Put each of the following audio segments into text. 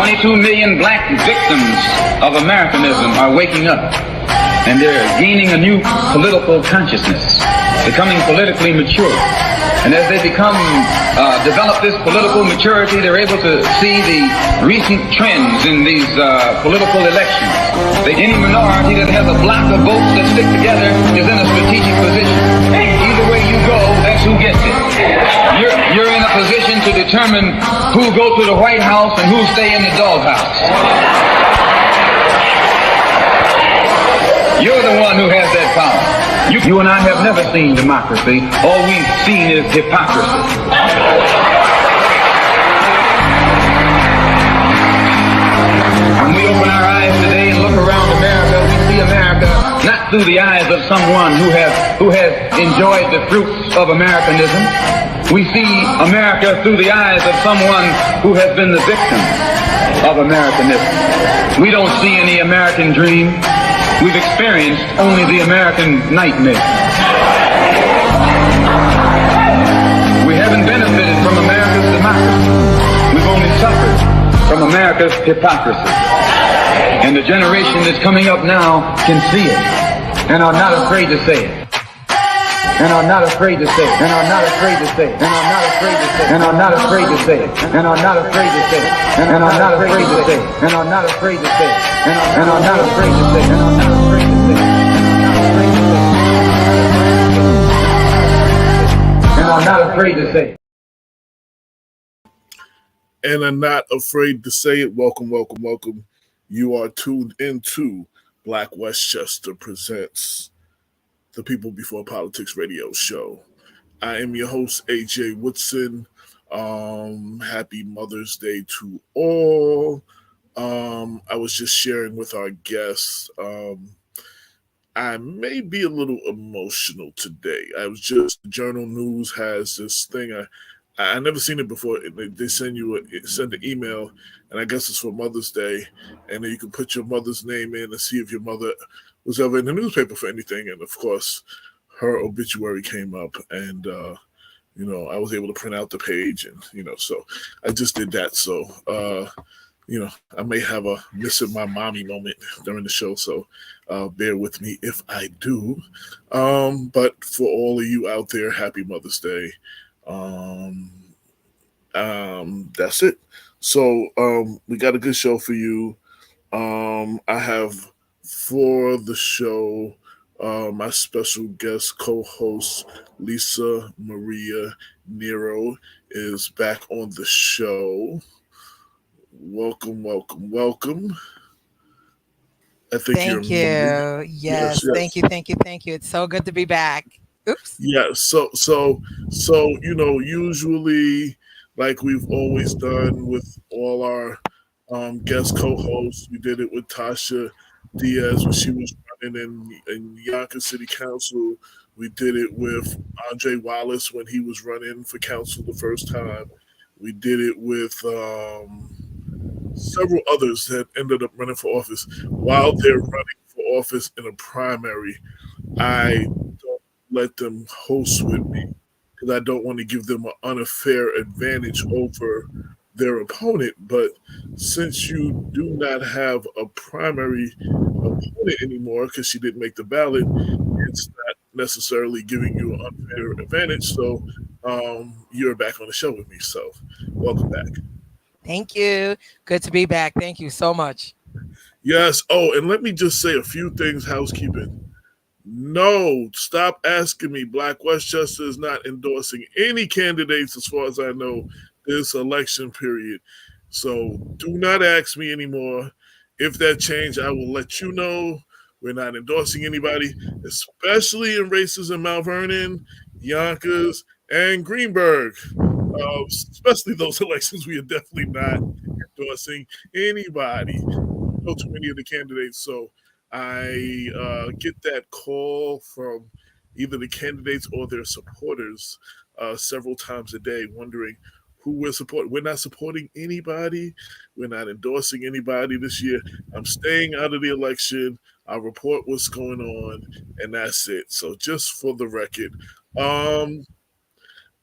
22 million black victims of Americanism are waking up, and they're gaining a new political consciousness, becoming politically mature. And as they develop this political maturity, they're able to see the recent trends in these political elections. Any minority that has a block of votes that stick together is in a strategic position. Either way you go, that's who gets it. You're in a position to determine who go to the White House and who stay in the doghouse. You're the one who has that power. You and I have never seen democracy. All we've seen is hypocrisy. When we open our eyes today and look around America, we see America not through the eyes of someone who has enjoyed the fruits of Americanism. We see America through the eyes of someone who has been the victim of Americanism. We don't see any American dream. We've experienced only the American nightmare. We haven't benefited from America's democracy. We've only suffered from America's hypocrisy. And the generation that's coming up now can see it and are not afraid to say it. And are not afraid to say it. And are not afraid to say it. And are not afraid to say it. And are not afraid to say it. And are not afraid to say it. And are not afraid to say it. And are not afraid to say it. And are not afraid to say it. And are not afraid to say it. And are not afraid to say it. And I'm not afraid to say it. Welcome, welcome, welcome. You are tuned into Black Westchester Presents the People Before Politics radio show. I am your host, AJ Woodson. Happy Mother's Day to all. I was just sharing with our guests. I may be a little emotional today. Journal News has this thing. I never seen it before. They send an email, and I guess it's for Mother's Day, and then you can put your mother's name in and see if your mother was ever in the newspaper for anything. And of course, her obituary came up, and I was able to print out the page, and so I just did that. So I may have a missing my mommy moment during the show, so bear with me if I do. But for all of you out there, happy Mother's Day. That's it. So we got a good show for you. I have for the show my special guest co-host Lisa Maria Nero is back on the show. Welcome, welcome, welcome. Thank you. Yes. Thank you. It's so good to be back. Oops. Yeah. So usually, like we've always done with all our guest co-hosts, we did it with Tasha Diaz when she was running in Yonkers City Council. We did it with Andre Wallace when he was running for council the first time. We did it with several others that ended up running for office. While they're running for office in a primary, I don't let them host with me because I don't want to give them an unfair advantage over their opponent. But since you do not have a primary opponent anymore because she didn't make the ballot, it's not necessarily giving you an unfair advantage. So you're back on the show with me. So welcome back. Thank you. Good to be back. Thank you so much. Yes. Oh, and let me just say a few things, housekeeping. No, stop asking me. Black Westchester is not endorsing any candidates as far as I know this election period. So do not ask me anymore. If that change, I will let you know. We're not endorsing anybody, especially in races in Mount Vernon, Yonkers, and Greenberg. Especially those elections, we are definitely not endorsing anybody. No too many of the candidates. So I get that call from either the candidates or their supporters several times a day, wondering who we're supporting. We're not supporting anybody. We're not endorsing anybody this year. I'm staying out of the election. I'll report what's going on, and that's it. So just for the record.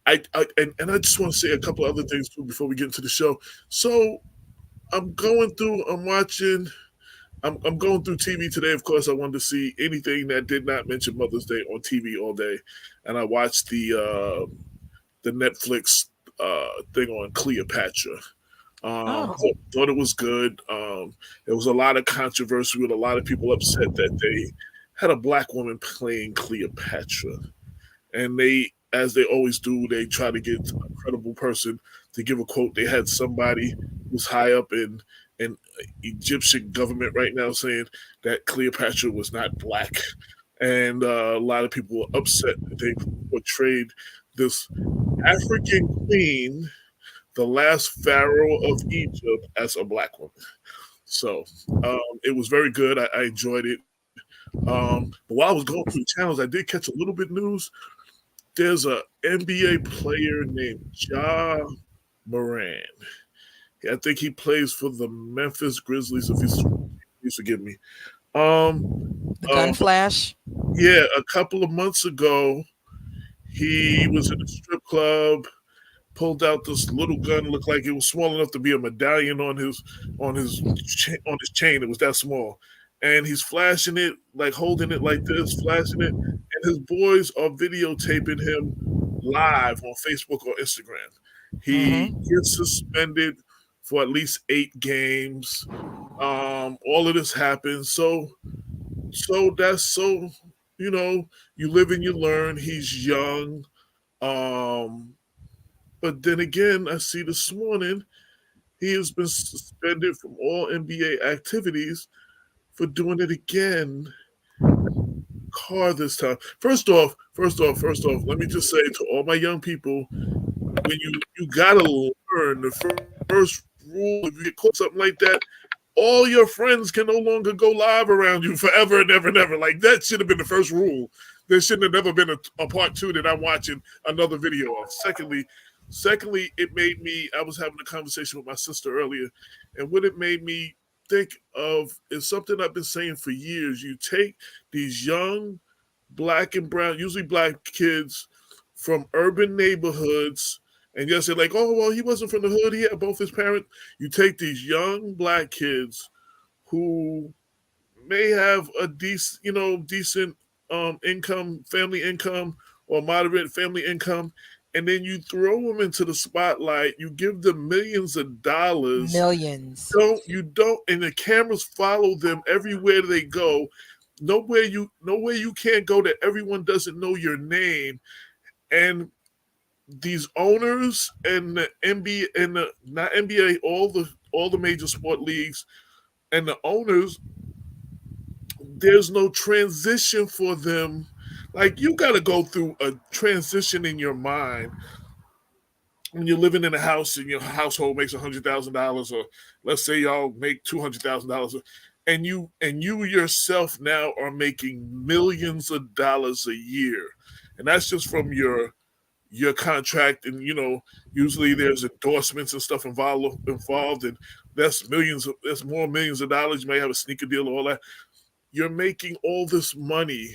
I just want to say a couple other things too before we get into the show. So I'm going through. I'm watching. I'm going through TV today. Of course, I wanted to see anything that did not mention Mother's Day on TV all day, and I watched the Netflix thing on Cleopatra. Oh. Thought it was good. There was a lot of controversy with a lot of people upset that they had a black woman playing Cleopatra, and they, as they always do, they try to get a credible person to give a quote. They had somebody who's high up in Egyptian government right now saying that Cleopatra was not black, and a lot of people were upset that they portrayed this African queen, the last pharaoh of Egypt, as a black woman. So it was very good. I enjoyed it. But while I was going through the channels, I did catch a little bit news. There's a NBA player named Ja Moran. I think he plays for the Memphis Grizzlies. If he's, please forgive me. Um, The gun flash. yeah, a couple of months ago, he was in a strip club, pulled out this little gun, looked like it was small enough to be a medallion on his chain. It was that small, and he's flashing it, like holding it like this, flashing it, and his boys are videotaping him live on Facebook or Instagram. He Mm-hmm. gets suspended for at least 8 games. All of this happens, so that's so you know you live and you learn. He's young. Um, but then again, I see this morning he has been suspended from all NBA activities for doing it again. Car this time. First off, let me just say to all my young people, when you gotta learn the first rule. If you get caught something like that, all your friends can no longer go live around you forever and ever and ever. Like that should have been the first rule. There shouldn't have never been a part two that I'm watching another video of. Secondly, it made me. I was having a conversation with my sister earlier, and what it made me think of is something I've been saying for years. You take these young black and brown, usually black kids from urban neighborhoods, and yes, they're like, oh well, he wasn't from the hood. He had both his parents. You take these young black kids who may have a decent income, family income, or moderate family income, and then you throw them into the spotlight. You give them millions of dollars. Millions. You don't, and the cameras follow them everywhere they go. Nowhere you can't go that everyone doesn't know your name. And these owners and the NBA and the not NBA, all the major sport leagues and the owners, there's no transition for them. Like you got to go through a transition in your mind when you're living in a house and your household makes $100,000, or let's say y'all make $200,000, and you yourself now are making millions of dollars a year, and that's just from your contract. And usually there's endorsements and stuff involved, and that's more millions of dollars. You may have a sneaker deal, all that. You're making all this money,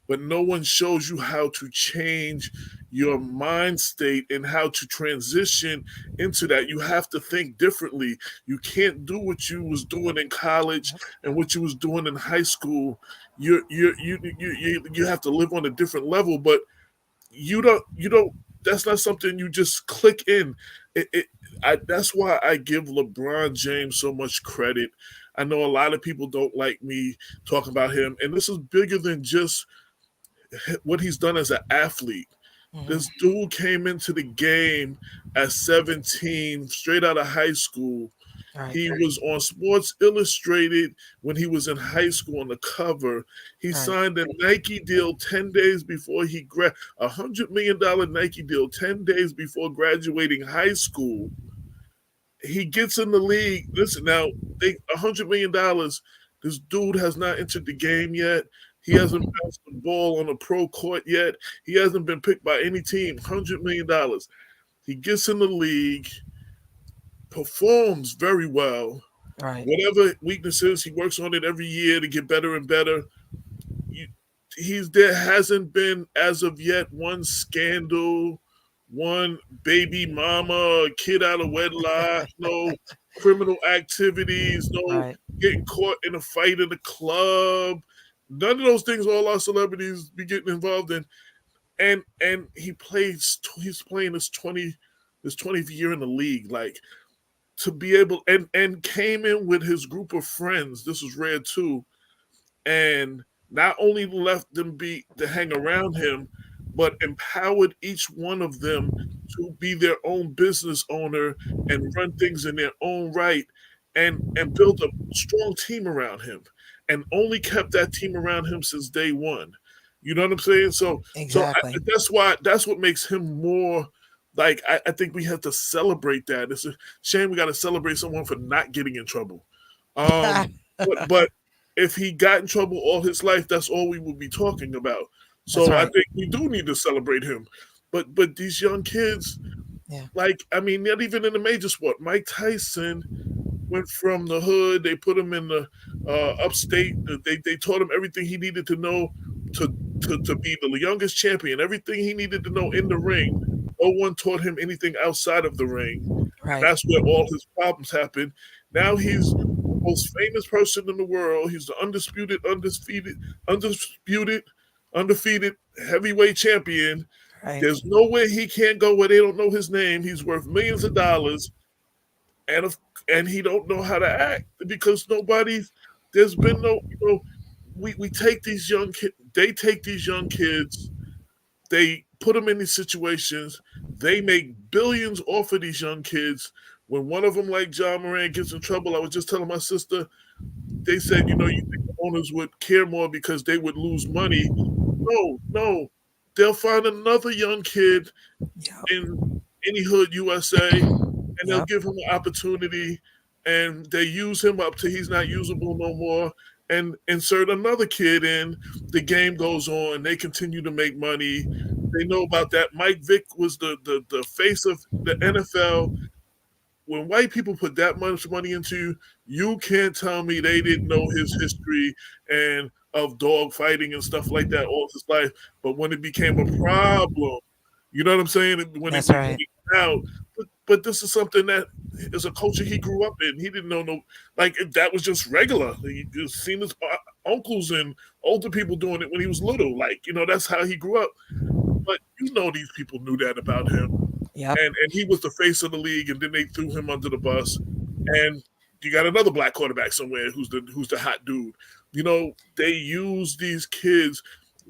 but no one shows you how to change your mind state and how to transition into that. You have to think differently. You can't do what you was doing in college and what you was doing in high school. You have to live on a different level, but you don't. That's not something you just click in. That's why I give LeBron James so much credit. I know a lot of people don't like me talking about him, and this is bigger than just what he's done as an athlete. Mm-hmm. This dude came into the game at 17, straight out of high school. Right. He was on Sports Illustrated when he was in high school on the cover. He Right. signed a Nike deal 10 days before he $100 million Nike deal 10 days before graduating high school. He gets in the league. Listen now, $100 million. This dude has not entered the game yet. He hasn't passed the ball on a pro court yet. He hasn't been picked by any team. $100 million. He gets in the league, performs very well. Right. Whatever weaknesses, he works on it every year to get better and better. There hasn't been as of yet one scandal, one baby mama, a kid out of wedlock, no criminal activities, no Right. getting caught in a fight in a club. None of those things all our celebrities be getting involved in. And he's playing his 20th year in the league. Like, to be able, and came in with his group of friends. This was rare too, and not only left them be to hang around him, but empowered each one of them to be their own business owner and run things in their own right, and build a strong team around him, and only kept that team around him since day one. You know what I'm saying? Exactly. That's what makes him more like, I think we have to celebrate that. It's a shame we got to celebrate someone for not getting in trouble. But if he got in trouble all his life, that's all we would be talking about. That's So I right. think we do need to celebrate him. But these young kids, Yeah. like, I mean, not even in the major sport. Mike Tyson went from the hood. They put him in the upstate. They taught him everything he needed to know to to be the youngest champion. Everything he needed to know in the ring. No one taught him anything outside of the ring, and Right. that's where all his problems happen. Now he's the most famous person in the world. He's the undisputed, undefeated heavyweight champion. Right. There's nowhere he can't go where they don't know his name. He's worth millions of dollars, and if, and he don't know how to act because nobody's. There's been no. We take these young kids. They take these young kids. They put them in these situations. They make billions off of these young kids. When one of them, like John Moran, gets in trouble, I was just telling my sister, they said, you think the owners would care more because they would lose money. No, no. They'll find another young kid Yep. in any hood USA, and they'll Yep. give him an opportunity, and they use him up till he's not usable no more, and insert another kid in. The game goes on. They continue to make money. They know about that. Mike Vick was the face of the NFL. When white people put that much money into you, you can't tell me they didn't know his history and of dog fighting and stuff like that all his life. But when it became a problem, you know what I'm saying? That's When right. it came out, but this is something that is a culture he grew up in. He didn't know no, like, that was just regular. He just seen his uncles and older people doing it when he was little. Like, that's how he grew up. But these people knew that about him, Yep. and he was the face of the league, and then they threw him under the bus. And you got another black quarterback somewhere who's the hot dude. They use these kids.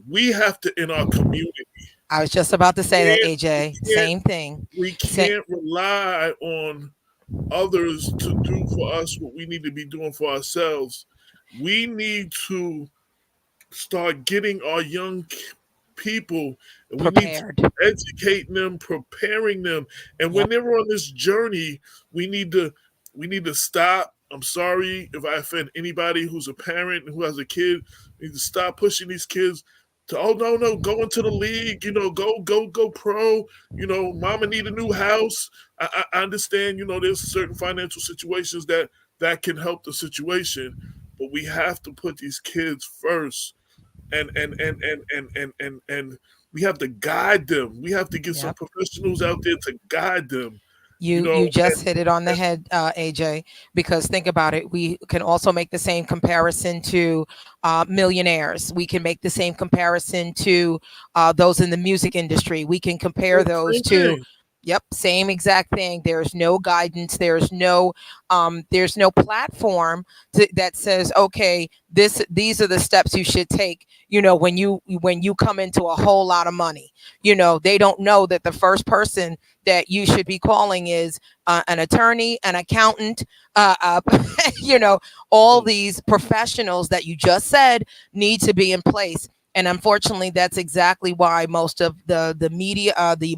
We have to, in our community. I was just about to say that, Can't, we AJ. can't Same thing. we Sa- can't rely on others to do for us what we need to be doing for ourselves. We need to start getting our young people, and we need to Prepared. educate them, preparing them. And when Yep. they're on this journey, we need to stop. I'm sorry if I offend anybody who's a parent and who has a kid. We need to stop pushing these kids to, oh, no, go into the league, go pro. Mama need a new house. I understand, there's certain financial situations that can help the situation, but we have to put these kids first, and we have to guide them. We have to get some Yep. professionals out there to guide them. You You know, you just and, hit it on the and head, AJ. Because think about it, we can also make the same comparison to millionaires. We can make the same comparison to those in the music industry. We can compare those same to. thing. Yep, same exact thing. There's no guidance. There's no platform that says, okay, these are the steps you should take. When you come into a whole lot of money, they don't know that the first person that you should be calling is an attorney, an accountant, you know, all these professionals that you just said need to be in place. And unfortunately, that's exactly why most of the media, the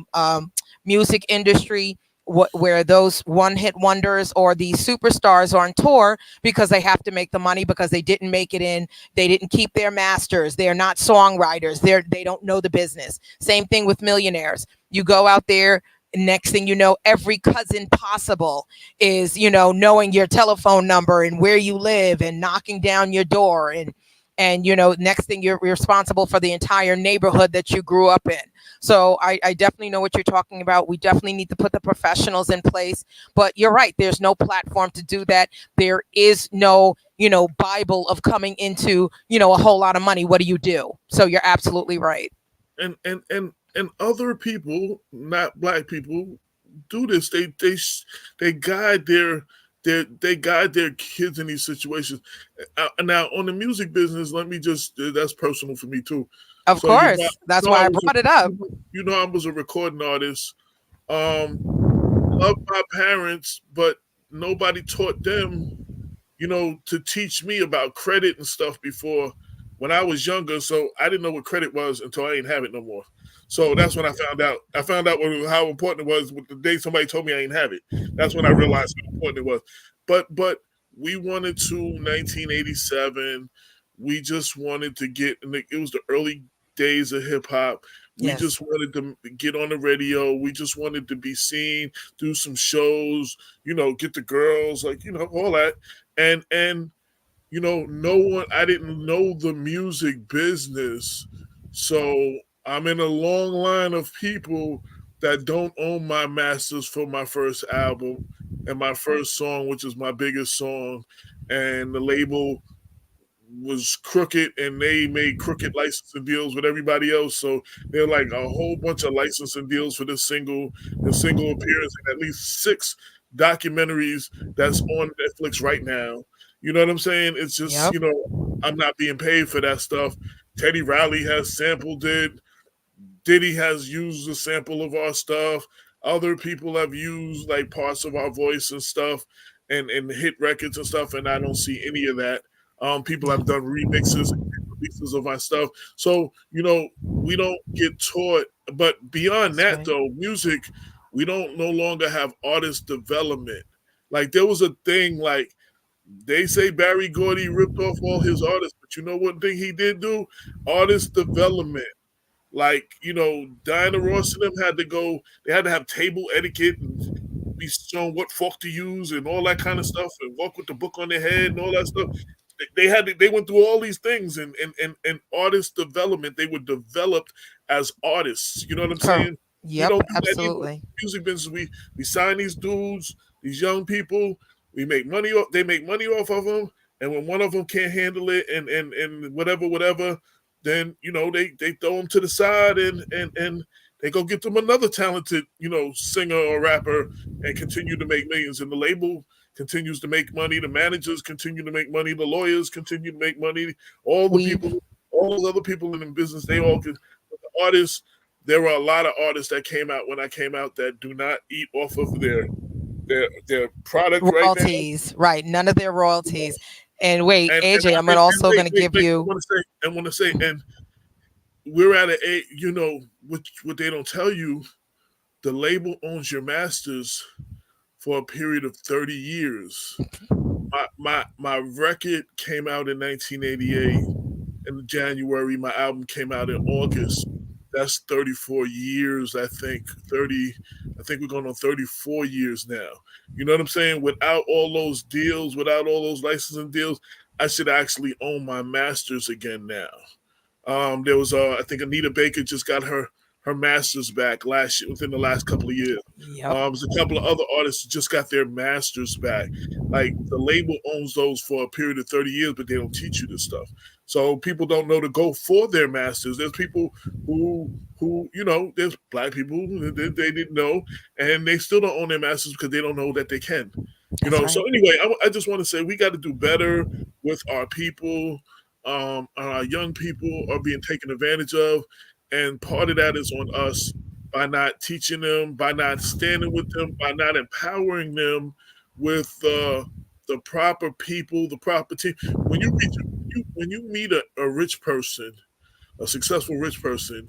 music industry, where those one hit wonders or these superstars are on tour, because they have to make the money, because they didn't make it in, they didn't keep their masters, they're not songwriters, they don't know the business. Same thing with millionaires. You go out there, next thing you know, every cousin possible is knowing your telephone number and where you live and knocking down your door, and next thing you're responsible for the entire neighborhood that you grew up in. So I definitely know what you're talking about. We definitely need to put the professionals in place, but you're right, there's no platform to do that. There is no Bible of coming into a whole lot of money. What do you do? So you're absolutely right. And other people, not black people, do this. They guide they guide their kids in these situations. Now on the music business, let me just that's personal for me too. Of So course, that's I why I was brought it up. I was a recording artist. Loved my parents, but nobody taught them to teach me about credit and stuff before when I was younger. So I didn't know what credit was until I ain't have it no more. So that's when I found out. I found out how important it was with the day somebody told me I ain't have it. That's when I realized how important it was. But we wanted to 1987. We just wanted to get. It was the early days of hip hop. We Yes. just wanted to get on the radio. We just wanted to be seen, do some shows, get the girls, all that. And no one, I didn't know the music business. So I'm in a long line of people that don't own my masters for my first album and my first song, which is my biggest song. And the label was crooked and they made crooked licensing deals with everybody else. So they're like a whole bunch of licensing deals for this single, the single appearance in at least 6 documentaries that's on Netflix right now. You know what I'm saying? It's just, Yep. I'm not being paid for that stuff. Teddy Riley has sampled it. Diddy has used a sample of our stuff. Other people have used like parts of our voice and stuff and hit records and stuff, and I don't see any of that. People have done remixes and releases of my stuff. So, we don't get taught. But beyond That's that, right. though, music, we don't no longer have artist development. Like, there was a thing like, they say Barry Gordy ripped off all his artists, but you know what thing he did do? Artist development. Like, Diana Ross and them had to go, they had to have table etiquette and be shown what fork to use and all that kind of stuff and walk with the book on their head and all that stuff. They went through all these things and artist development. They were developed as artists. You know what I'm saying? We Yep, don't do that either. absolutely. Music business, we sign these dudes, these young people, we make money off, they make money off of them, and when one of them can't handle it and whatever, then they throw them to the side and they go get them another talented singer or rapper and continue to make millions. And the label continues to make money. The managers continue to make money. The lawyers continue to make money. All the We people, all those other people in the business, they all can. But the artists, there were a lot of artists that came out when I came out that do not eat off of their product right now. royalties, right? None of their royalties. And wait, AJ, I'm And also wait, going to wait, give wait. you. I want to say, and we're at a, what they don't tell you, the label owns your masters for a period of 30 years. My record came out in 1988 in January. My album came out in August. That's 34 years, I think. 30, I think we're going on 34 years now. You know what I'm saying? Without all those deals, without all those licensing deals, I should actually own my masters again now. There was I think Anita Baker just got her masters back last year, within the last couple of years. Yep, There's a couple of other artists just got their masters back. Like the label owns those for a period of 30 years, but they don't teach you this stuff. So people don't know to go for their masters. There's people who there's black people they didn't know, and they still don't own their masters because they don't know that they can. that's So right. anyway, I just want to say we got to do better with our people. Our young people are being taken advantage of, and part of that is on us by not teaching them, by not standing with them, by not empowering them with the proper people, the proper team. When you meet a rich person, a successful rich person,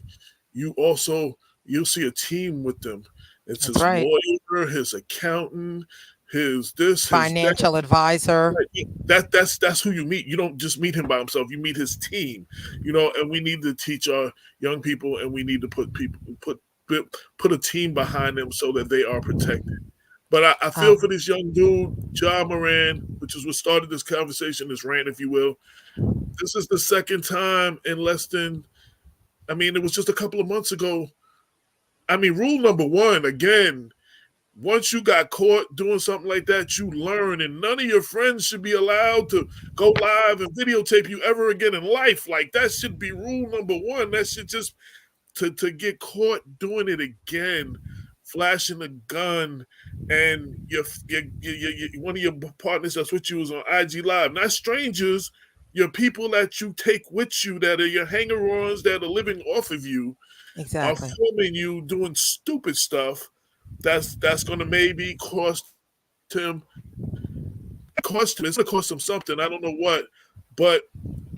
you'll see a team with them. It's That's his right. lawyer, his accountant, his this, his that. Financial advisor. Right. That's who you meet. You don't just meet him by himself. You meet his team. And we need to teach our young people, and we need to put a team behind them so that they are protected. But I feel for Um, this young dude, John Moran, which is what started this conversation, this rant, if you will. this is the second time in less than, I mean, it was just a couple of months ago. I mean, rule number one, again, once you got caught doing something like that, you learn, and none of your friends should be allowed to go live and videotape you ever again in life. Like, that should be rule number one. That should just, to get caught doing it again, flashing a gun, and one of your partners that's with you is on IG Live, not strangers, your people that you take with you, that are your hanger-ons, that are living off of you, are Exactly. filming you doing stupid stuff that's going to maybe cost him. It's going to cost him something. I don't know what, but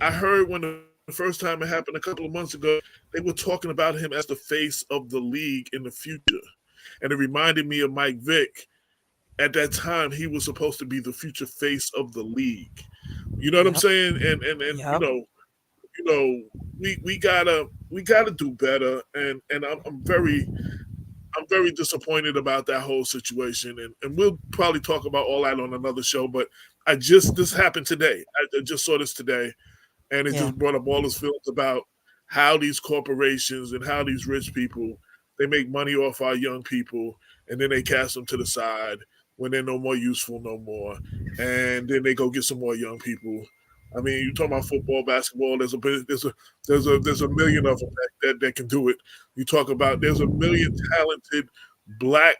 I heard when the first time it happened a couple of months ago, they were talking about him as the face of the league in the future, and it reminded me of Mike Vick. At that time, he was supposed to be the future face of the league. You know what I'm Yep. saying? And Yep. we gotta do better. And I'm very disappointed about that whole situation, and we'll probably talk about all that on another show. But this happened today. I just saw this today, and it Yeah. just brought up all his feelings about how these corporations and how these rich people, they make money off our young people, and then they cast them to the side when they're no more useful no more, and then they go get some more young people. I mean, you talk about football, basketball. There's a million of them that can do it. You talk about there's a million talented black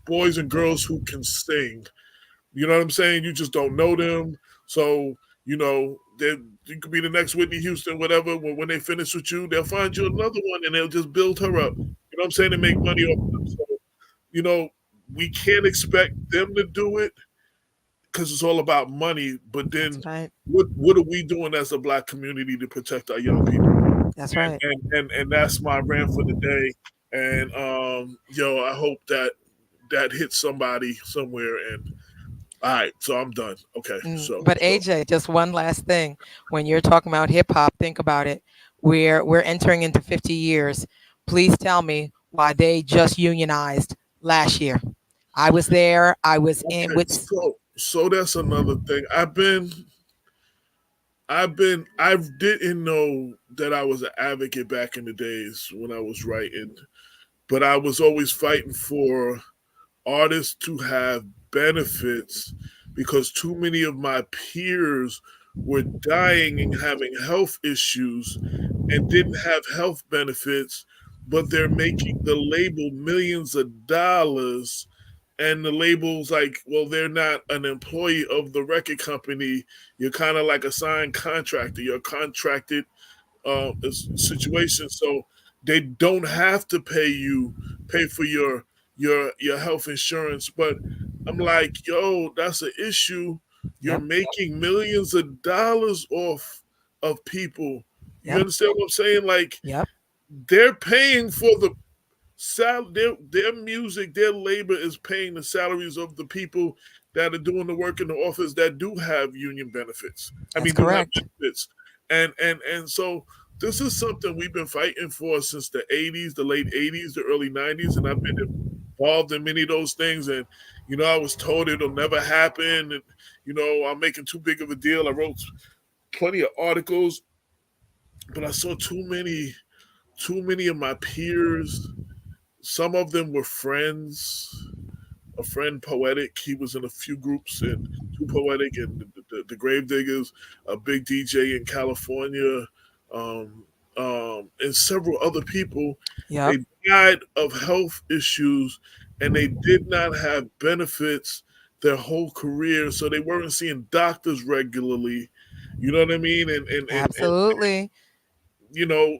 boys and girls who can sing. You know what I'm saying? You just don't know them. So, you could be the next Whitney Houston, whatever. When they finish with you, they'll find you another one and they'll just build her up. You know what I'm saying? And make money off of them. So, you know, we can't expect them to do it because it's all about money. But That's then right. what are we doing as a black community to protect our young people? That's right. And that's my rant for the day. And I hope that hits somebody somewhere. And all right, so I'm done. Okay, But so AJ, just one last thing. When you're talking about hip hop, think about it. We're entering into 50 years. Please tell me why they just unionized last year. I was there. I was in okay, with. so that's another thing. I didn't know that I was an advocate back in the days when I was writing, but I was always fighting for artists to have benefits because too many of my peers were dying and having health issues and didn't have health benefits, but they're making the label millions of dollars. And the label's like, well, they're not an employee of the record company. You're kind of like a signed contractor. You're contracted situation, so they don't have to pay for your health insurance. But I'm like, yo, that's an issue. You're Yep. making millions of dollars off of people. You Yep. understand what I'm saying? Like, Yep. they're paying for their music, their labor is paying the salaries of the people that are doing the work in the office that do have union benefits. I That's mean, do have correct. benefits. And so this is something we've been fighting for since the 80s, the late 80s, the early 90s, and I've been involved in many of those things. And I was told it'll never happen, and I'm making too big of a deal. I wrote plenty of articles, but I saw too many of my peers. Some of them were friends. A friend, Poetic, he was in a few groups, and Too Poetic and the Gravediggers, a big DJ in California, and several other people. Yep. They died of health issues, and they did not have benefits their whole career, so they weren't seeing doctors regularly. You know what I mean? And Absolutely.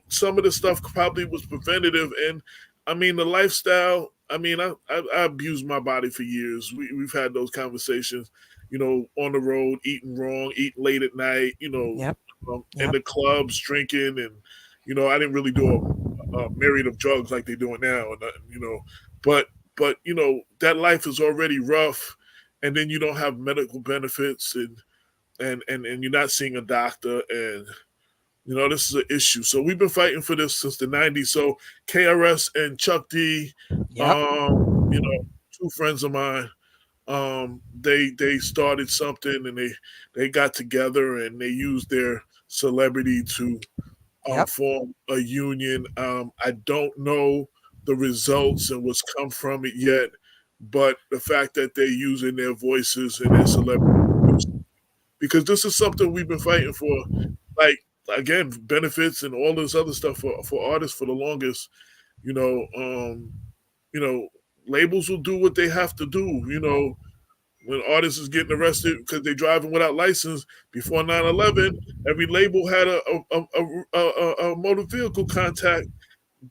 some of the stuff probably was preventative. And I mean, the lifestyle, I mean, I abused my body for years. We've had those conversations, on the road, eating wrong, eating late at night, Yep. in Yep. the clubs, drinking. And, I didn't really do a myriad of drugs like they do it now. And, but, that life is already rough. And then you don't have medical benefits, and you're not seeing a doctor. And, this is an issue. So we've been fighting for this since the 90s. So KRS and Chuck D, Yep. two friends of mine, they started something, and they got together and they used their celebrity to Yep. form a union. I don't know the results and what's come from it yet, but the fact that they're using their voices and their celebrity, because this is something we've been fighting for, like again, benefits and all this other stuff for artists for the longest. You know, you know, labels will do what they have to do. You know, when artists is getting arrested because they're driving without license before 9/11, every label had a motor vehicle contact,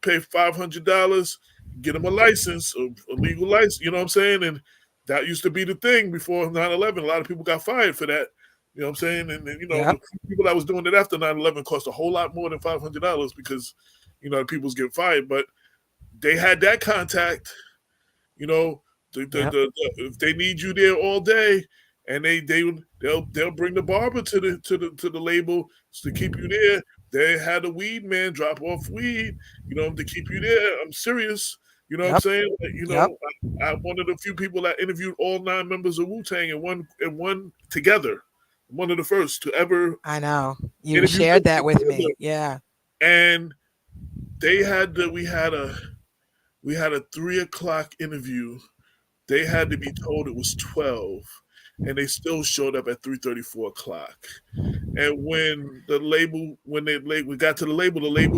pay $500, get them a license, a legal license. You know what I'm saying? And that used to be the thing before 9/11. A lot of people got fired for that. You know what I'm saying? And you know, Yep. the people that was doing it after 9/11 cost a whole lot more than $500 because, you know, the people was getting fired. But they had that contact, you know, Yep. if they need you there all day, and they'll bring the barber to the label to keep you there. They had a weed man drop off weed, you know, to keep you there. I'm serious. You know what I'm Yep. saying? Like, you Yep. know, I'm one of the few people that interviewed all 9 members of Wu Tang and one together. One of the first to ever I know. You interview shared them that with together. me. Yeah. And they had the we had a 3 o'clock interview. They had to be told it was 12, and they still showed up at 3:30, 4 o'clock. And when we got to the label, the lady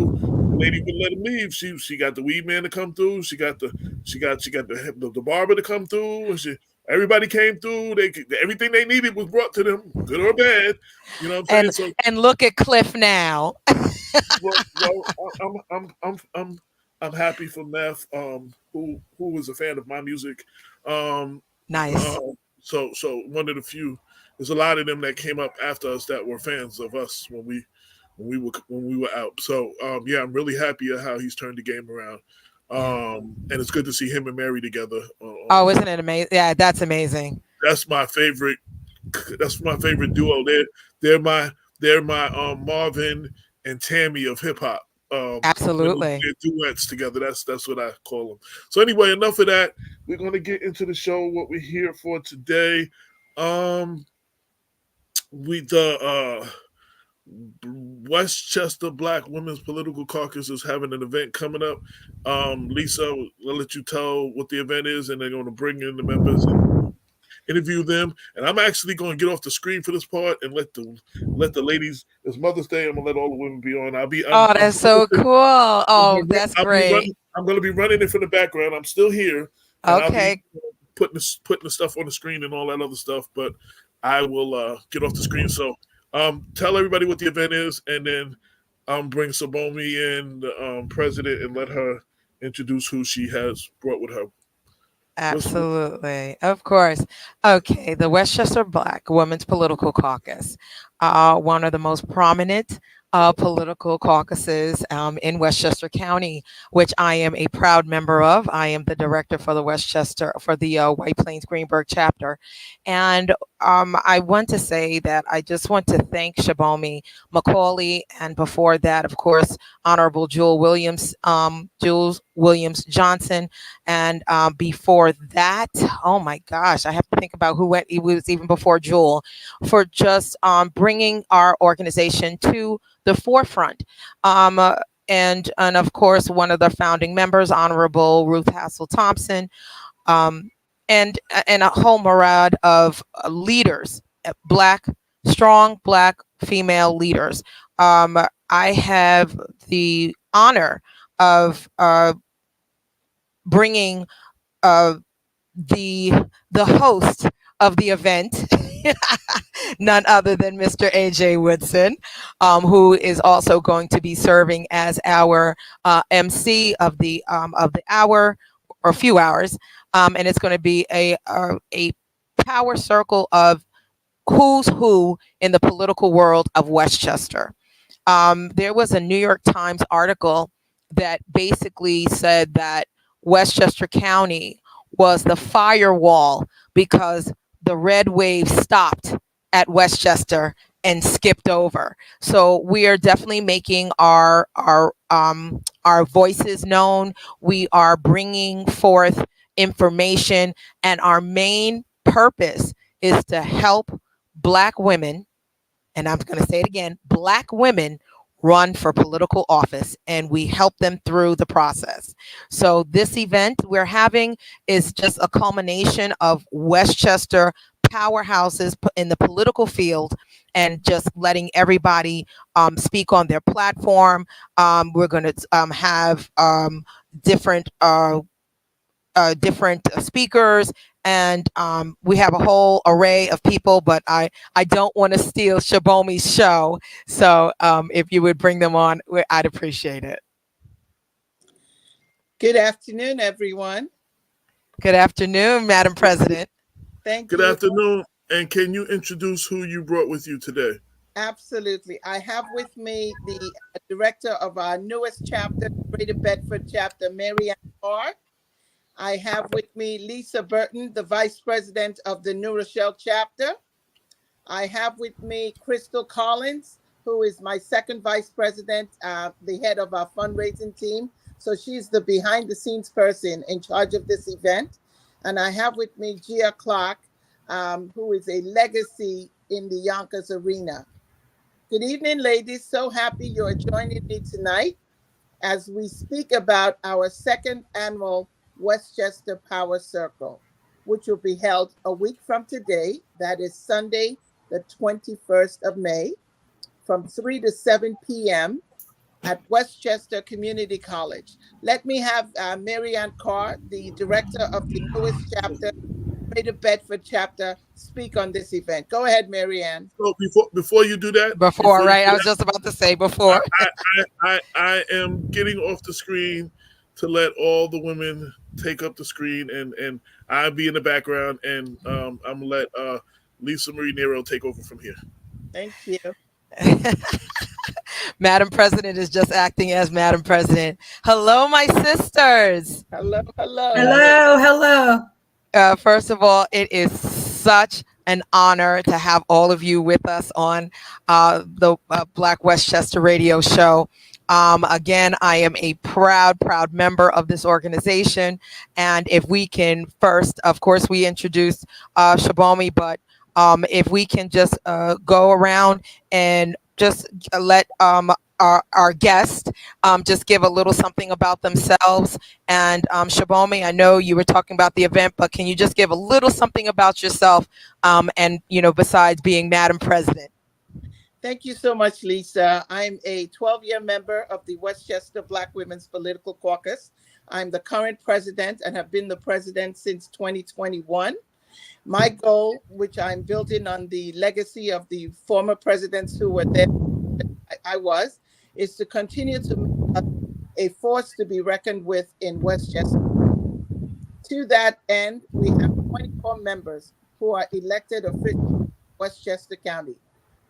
wouldn't let him leave. She got the weed man to come through. She got the barber to come through, and everybody came through. Everything they needed was brought to them, good or bad. You know what I'm saying? And So, and look at Cliff now. well, I'm happy for Meth, who was a fan of my music. Um, Nice. so one of the few. There's a lot of them that came up after us that were fans of us when we were out. So yeah, I'm really happy at how he's turned the game around. Yeah. And it's good to see him and Mary together. Oh, isn't it amazing? Yeah, that's amazing. That's my favorite. That's my favorite duo. They're my they're my Marvin and Tammy of hip hop. When they Absolutely. did duets together, that's what I call them. So anyway, enough of that. We're gonna get into the show. What we're here for today. Um, we the Westchester Black Women's Political Caucus is having an event coming up. Lisa, I'll let you tell what the event is, and they're going to bring in the members and interview them. And I'm actually going to get off the screen for this part and let the ladies. It's Mother's Day. I'm gonna let all the women be on. Oh, that's so cool. Oh, that's great. I'm going to be running it from the background. I'm still here, and I'll be Okay. putting the stuff on the screen and all that other stuff. But I will get off the screen. So tell everybody what the event is, and then bring Sabomi in, the president, and let her introduce who she has brought with her. Absolutely. Of course. Okay. The Westchester Black Women's Political Caucus, one of the most prominent political caucuses in Westchester County, which I am a proud member of. I am the director for the White Plains Greenberg chapter. And I want to say that I just want to thank Shabomi McCauley. And before that, of course, Honorable Jules Williams Johnson. And before that, oh my gosh, I have to think about who went. It was even before Jewel, for just bringing our organization to the forefront. Um, uh, and of course, one of the founding members, Honorable Ruth Hassel Thompson, um, and a whole myriad of leaders, black, strong black female leaders. Um, I have the honor of bringing uh, the the host of the event, none other than Mr. AJ Woodson, who is also going to be serving as our MC of the hour or few hours, and it's going to be a power circle of who's who in the political world of Westchester. There was a New York Times article that basically said that Westchester County was the firewall because the red wave stopped at Westchester and skipped over. So we are definitely making our voices known. We are bringing forth information, and our main purpose is to help Black women and I'm going to say it again, Black women run for political office, and we help them through the process. So this event we're having is just a culmination of Westchester powerhouses in the political field, and just letting everybody speak on their platform. We're going to have different different speakers, and we have a whole array of people, but I don't want to steal Shabomi's show, so if you would bring them on, I'd appreciate it. Good afternoon, everyone. Good afternoon, Madam President. Thank Good you. afternoon. And can you introduce who you brought with you today? Absolutely. I have with me the director of our newest chapter, Greater Bedford chapter, Mary Ann Carr. I have with me Lisa Burton, the vice president of the New Rochelle chapter. I have with me Crystal Collins, who is my second vice president, the head of our fundraising team. So she's the behind the scenes person in charge of this event. And I have with me Gia Clark, who is a legacy in the Yonkers arena. Good evening, ladies. So happy you're joining me tonight as we speak about our second annual Westchester Power Circle, which will be held a week from today. That is Sunday, the 21st of May, from 3 to 7 p.m. at Westchester Community College. Let me have Mary Ann Carr, the director of the newest chapter, Greater Bedford chapter, speak on this event. Go ahead, Mary Ann. So before you do that, I was just about to say before. I am getting off the screen to let all the women take up the screen, and I'll be in the background, and I'm gonna let Lisa Marie Nero take over from here. Thank you. Madam President is just acting as Madam President. Hello, my sisters. Hello, hello. Hello, hello. First of all, it is such an honor to have all of you with us on the Black Westchester radio show. Again, I am a proud member of this organization. And if we can first, of course, we introduced Shabomi, but if we can just go around and just let our guest just give a little something about themselves. And Shabomi, I know you were talking about the event, but can you just give a little something about yourself, and besides being Madam President? Thank you so much, Lisa. I'm a 12-year member of the Westchester Black Women's Political Caucus. I'm the current president and have been the president since 2021. My goal, which I'm building on the legacy of the former presidents who were there, is to continue to make a force to be reckoned with in Westchester. To that end, we have 24 members who are elected officials in Westchester County.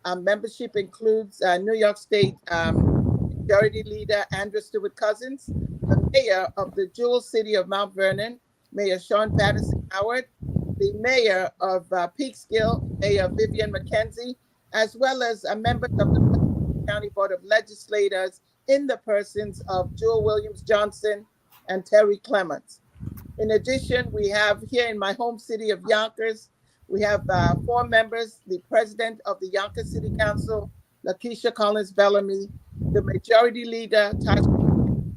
Our membership includes New York State Majority Leader Andrew Stewart Cousins, the mayor of the jewel city of Mount Vernon, Mayor Sean Patterson Howard, the mayor of Peekskill, Mayor Vivian McKenzie, as well as members of the County Board of Legislators in the persons of Jewel Williams Johnson and Terry Clements. In addition, we have here in my home city of Yonkers, we have 4 members, the president of the Yonkers City Council, Lakeisha Collins Bellamy, the majority leader, the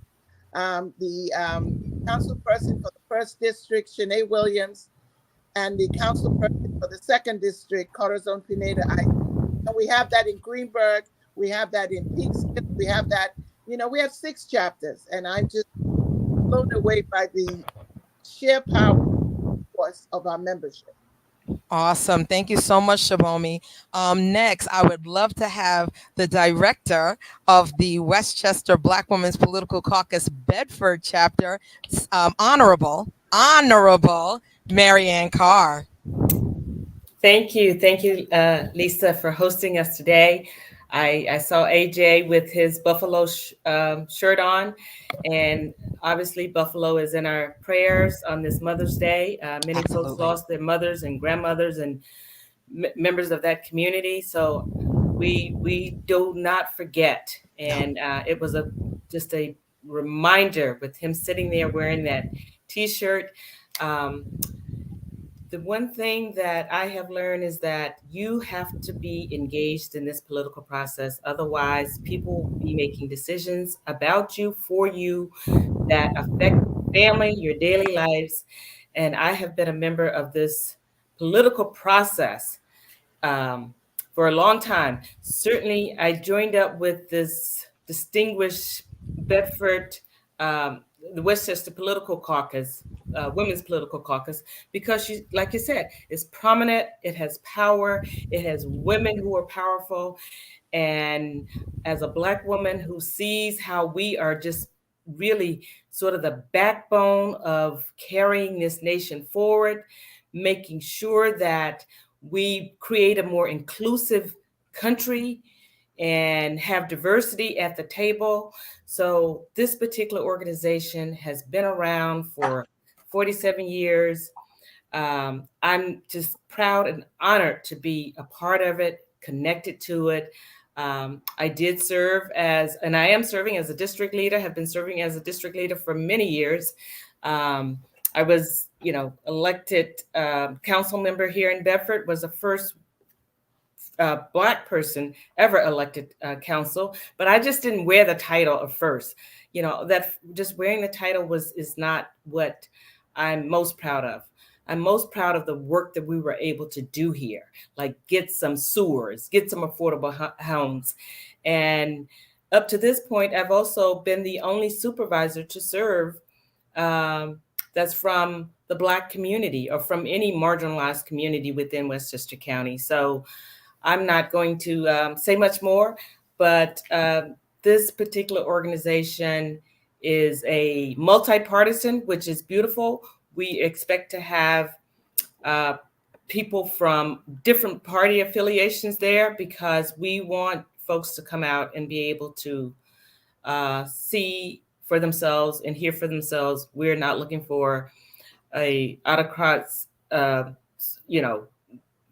council person for the first district, Shanae Williams, and the council person for the second district, Corazon Pineda. And we have that in Greenberg, we have that in Peekskill, we have that, we have 6 chapters, and I'm just blown away by the sheer power force of our membership. Awesome. Thank you so much, Shabomi. Next, I would love to have the director of the Westchester Black Women's Political Caucus Bedford chapter, Honorable Mary Ann Carr. Thank you, Lisa, for hosting us today. I saw AJ with his Buffalo shirt on, and obviously Buffalo is in our prayers on this Mother's Day. Many folks lost their mothers and grandmothers and members of that community, so we do not forget. And it was just a reminder with him sitting there wearing that T-shirt. The one thing that I have learned is that you have to be engaged in this political process. Otherwise, people will be making decisions about you, for you, that affect family, your daily lives. And I have been a member of this political process for a long time. Certainly, I joined up with this distinguished Bedford, the Westchester Political Caucus, Women's Political Caucus, because she, like you said, is prominent. It has power. It has women who are powerful. And as a Black woman who sees how we are just really sort of the backbone of carrying this nation forward, making sure that we create a more inclusive country and have diversity at the table. So this particular organization has been around for 47 years. I'm just proud and honored to be a part of it, connected to it. I did serve as, and I am serving as a district leader, have been serving as a district leader for many years. I was, elected council member here in Bedford, was the first Black person ever elected council, but I just didn't wear the title at first. That just wearing the title is not what I'm most proud of. I'm most proud of the work that we were able to do here, like get some sewers, get some affordable homes. And up to this point, I've also been the only supervisor to serve that's from the Black community or from any marginalized community within Westchester County. So I'm not going to say much more, but this particular organization is a multi-partisan, which is beautiful. We expect to have people from different party affiliations there because we want folks to come out and be able to see for themselves and hear for themselves. We're not looking for a autocrat's,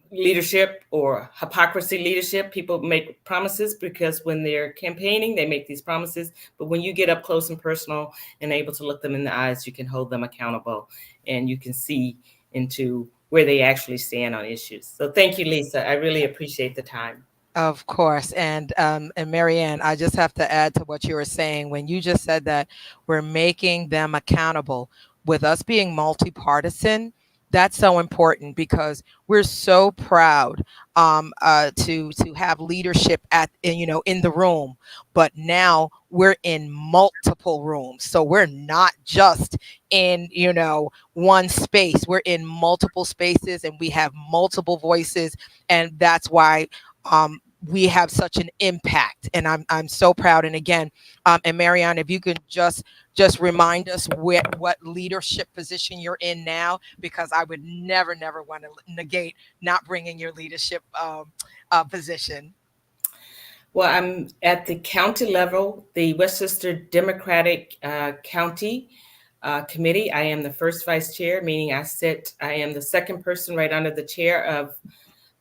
leadership or hypocrisy leadership. People make promises because when they're campaigning, they make these promises. But when you get up close and personal and able to look them in the eyes, you can hold them accountable and you can see into where they actually stand on issues. So thank you, Lisa. I really appreciate the time. Of course. And Marianne, I just have to add to what you were saying when you just said that we're making them accountable. With us being multi-partisan, that's so important because we're so proud to have leadership in the room, but now we're in multiple rooms, so we're not just in one space. We're in multiple spaces, and we have multiple voices, and that's why we have such an impact. And I'm so proud. And again, and Marianne, if you could just remind us what leadership position you're in now, because I would never want to negate not bringing your leadership position. Well, I'm at the county level, the Westchester Democratic County Committee. I am the first vice chair, meaning I am the second person right under the chair of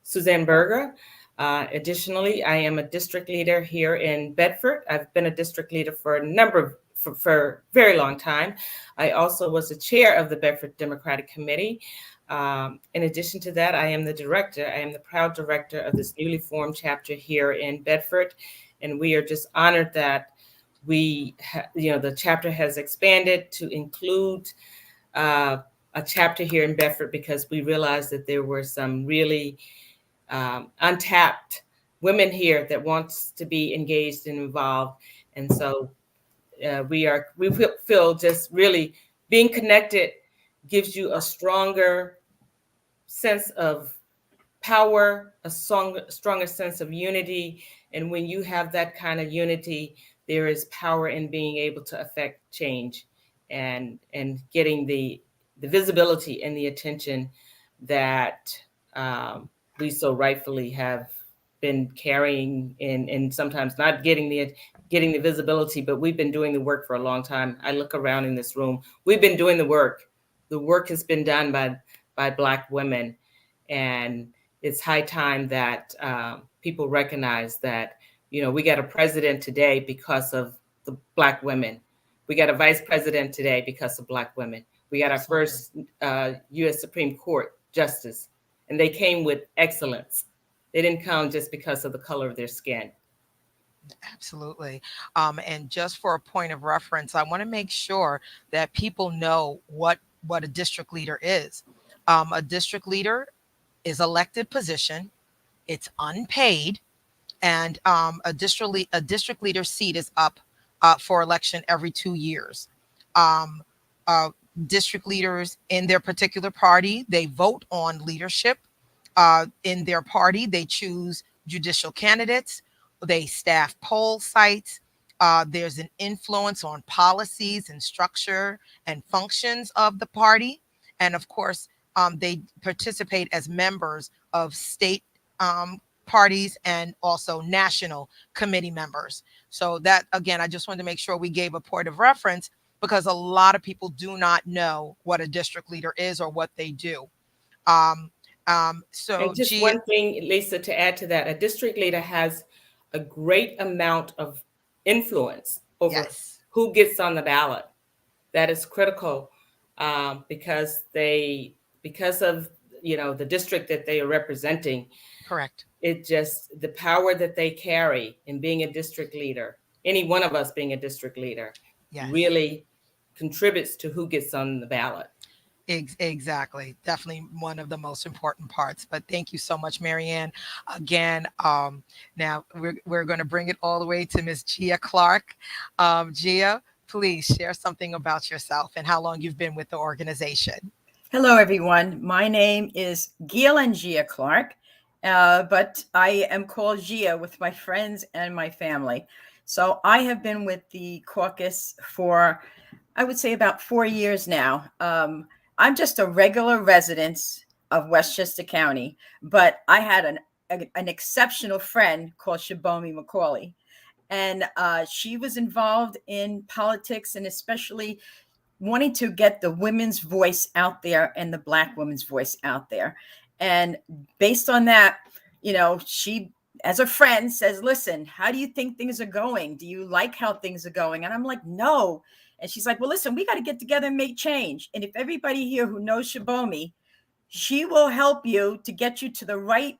Suzanne Berger. Additionally, I am a district leader here in Bedford. I've been a district leader for a very long time. I also was the chair of the Bedford Democratic Committee. In addition to that, I am the director. I am the proud director of this newly formed chapter here in Bedford. And we are just honored that the chapter has expanded to include a chapter here in Bedford because we realized that there were some really untapped women here that wants to be engaged and involved. And so we feel just really being connected gives you a stronger sense of power, a stronger sense of unity. And when you have that kind of unity, there is power in being able to affect change and getting the visibility and the attention that we so rightfully have been carrying and sometimes not getting the visibility, but we've been doing the work for a long time. I look around in this room, we've been doing the work. The work has been done by Black women. And it's high time that people recognize that, we got a president today because of the Black women. We got a vice president today because of Black women. We got our first U.S. Supreme Court justice, and they came with excellence. They didn't come just because of the color of their skin. Absolutely. And just for a point of reference, I want to make sure that people know what a district leader is. A district leader is elected position. It's unpaid, and a district leader seat is up for election every 2 years. Um, uh, District leaders in their particular party, they vote on leadership. In their party, they choose judicial candidates. They staff poll sites. There's an influence on policies and structure and functions of the party. And of course, they participate as members of state parties and also national committee members. So that, again, I just wanted to make sure we gave a point of reference, because a lot of people do not know what a district leader is or what they do. So and just one thing, Lisa, to add to that, a district leader has a great amount of influence over who gets on the ballot. That is critical, because of the district that they are representing. Correct. It just, the power that they carry in being a district leader, any one of us being a district leader, really contributes to who gets on the ballot. Exactly. Definitely one of the most important parts. But thank you so much, Marianne. Again, now we're going to bring it all the way to Miss Gia Clark. Gia, please share something about yourself and how long you've been with the organization. Hello, everyone. My name is Gillian Gia Clark, but I am called Gia with my friends and my family. So I have been with the caucus for, I would say, about 4 years now. I'm just a regular resident of Westchester County, but I had an exceptional friend called Shibomi McCauley, and she was involved in politics, and especially wanting to get the women's voice out there and the Black women's voice out there. And based on that, she, as a friend, says, listen, how do you think things are going? Do you like how things are going? And I'm like, no. And she's like, well, listen, we got to get together and make change. And if everybody here who knows Shibomi, she will help you to get you to the right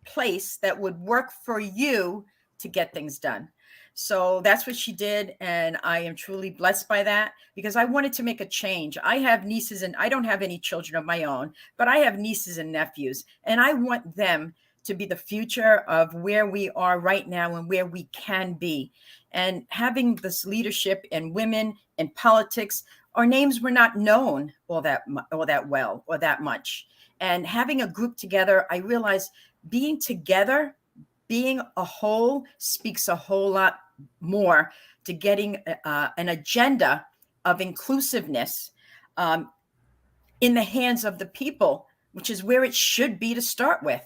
place that would work for you to get things done. So that's what she did. And I am truly blessed by that, because I wanted to make a change. I have nieces, and I don't have any children of my own, but I have nieces and nephews, and I want them to be the future of where we are right now and where we can be. And having this leadership and women in politics, our names were not known all that well or that much. And having a group together, I realized being together, being a whole, speaks a whole lot more to getting an agenda of inclusiveness in the hands of the people, which is where it should be to start with.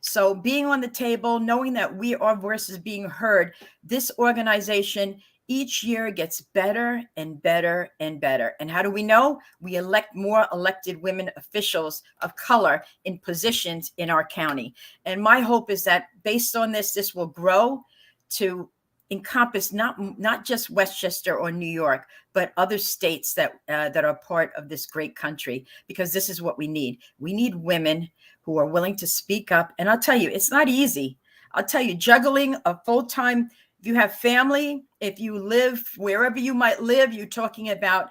So being on the table, knowing that our voice is being heard, this organization each year gets better and better and better. And how do we know? We elect more elected women officials of color in positions in our county. And my hope is that based on this will grow to encompass not just Westchester or New York, but other states that are part of this great country, because this is what we need. We need women who are willing to speak up. And I'll tell you, it's not easy. I'll tell you, juggling a full-time, if you have family, if you live wherever you might live, you're talking about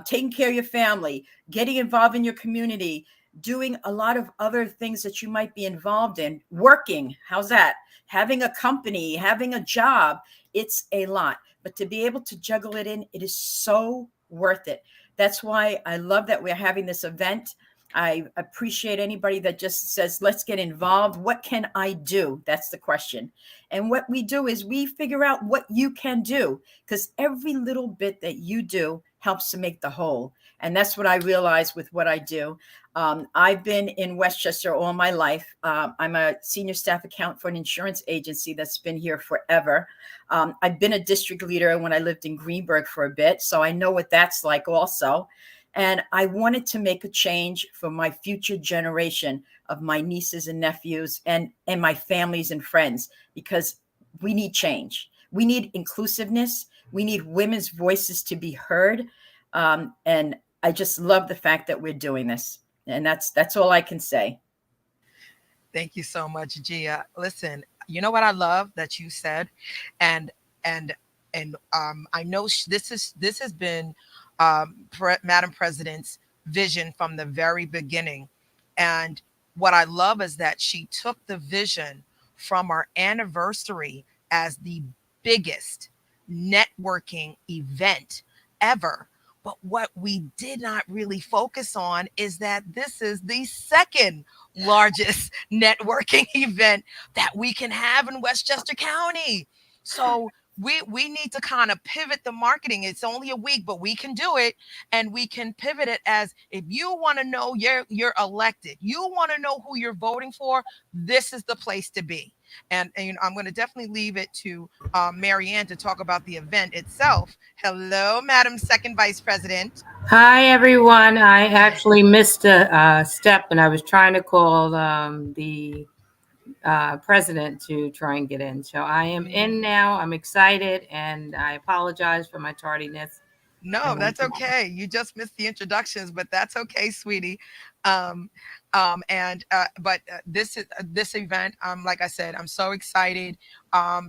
taking care of your family, getting involved in your community, doing a lot of other things that you might be involved in, working, how's that? Having a company, having a job, it's a lot. But to be able to juggle it in, it is so worth it. That's why I love that we're having this event. I appreciate anybody that just says, let's get involved. What can I do? That's the question. And what we do is we figure out what you can do, because every little bit that you do helps to make the whole. And that's what I realize with what I do. I've been in Westchester all my life. I'm a senior staff accountant for an insurance agency that's been here forever. I've been a district leader when I lived in Greenburgh for a bit, so I know what that's like also. And I wanted to make a change for my future generation of my nieces and nephews and my families and friends, because we need change. We need inclusiveness. We need women's voices to be heard. And I just love the fact that we're doing this. And that's all I can say. Thank you so much, Gia. Listen, you know what I love that you said, and and I know this has been Madam President's vision from the very beginning, and what I love is that she took the vision from our anniversary as the biggest networking event ever. But what we did not really focus on is that this is the second largest networking event that we can have in Westchester County. So we need to kind of pivot the marketing. It's only a week, but we can do it, and we can pivot it as if you want to know you're elected, you want to know who you're voting for, this is the place to be. And you know, I'm going to definitely leave it to Mary Ann to talk about the event itself. Hello, Madam Second Vice President. Hi, everyone. I actually missed a step, and I was trying to call the president to try and get in. So I am in now. I'm excited, and I apologize for my tardiness. No, that's okay. You just missed the introductions, but that's okay, sweetie. Um, this event, like I said, I'm so excited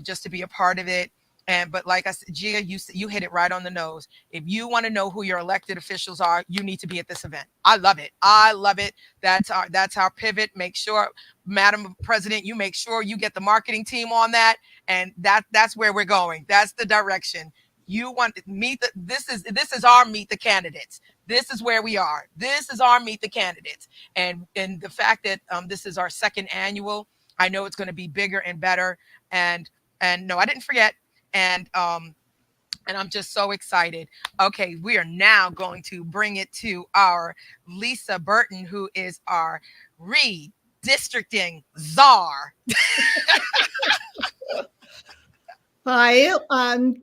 just to be a part of it. But like I said, Gia, you hit it right on the nose. If you want to know who your elected officials are, you need to be at this event. I love it. I love it. That's our pivot. Make sure, Madam President, you make sure you get the marketing team on that, and that's where we're going. That's the direction. You want to meet this is our meet the candidates. This is where we are. This is our meet the candidates. And the fact that this is our second annual, I know it's going to be bigger and better. And no, I didn't forget. And I'm just so excited. Okay, we are now going to bring it to our Lisa Burton, who is our redistricting czar. Hi,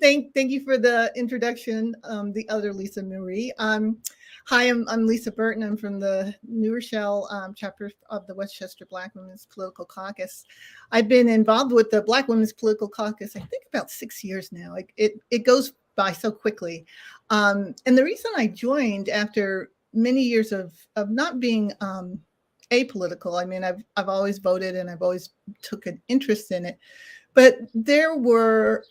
thank you for the introduction, the other Lisa Marie. Hi, I'm Lisa Burton. I'm from the New Rochelle chapter of the Westchester Black Women's Political Caucus. I've been involved with the Black Women's Political Caucus, I think about 6 years now. It goes by so quickly. And the reason I joined after many years of not being apolitical, I mean, I've always voted and I've always took an interest in it. But there were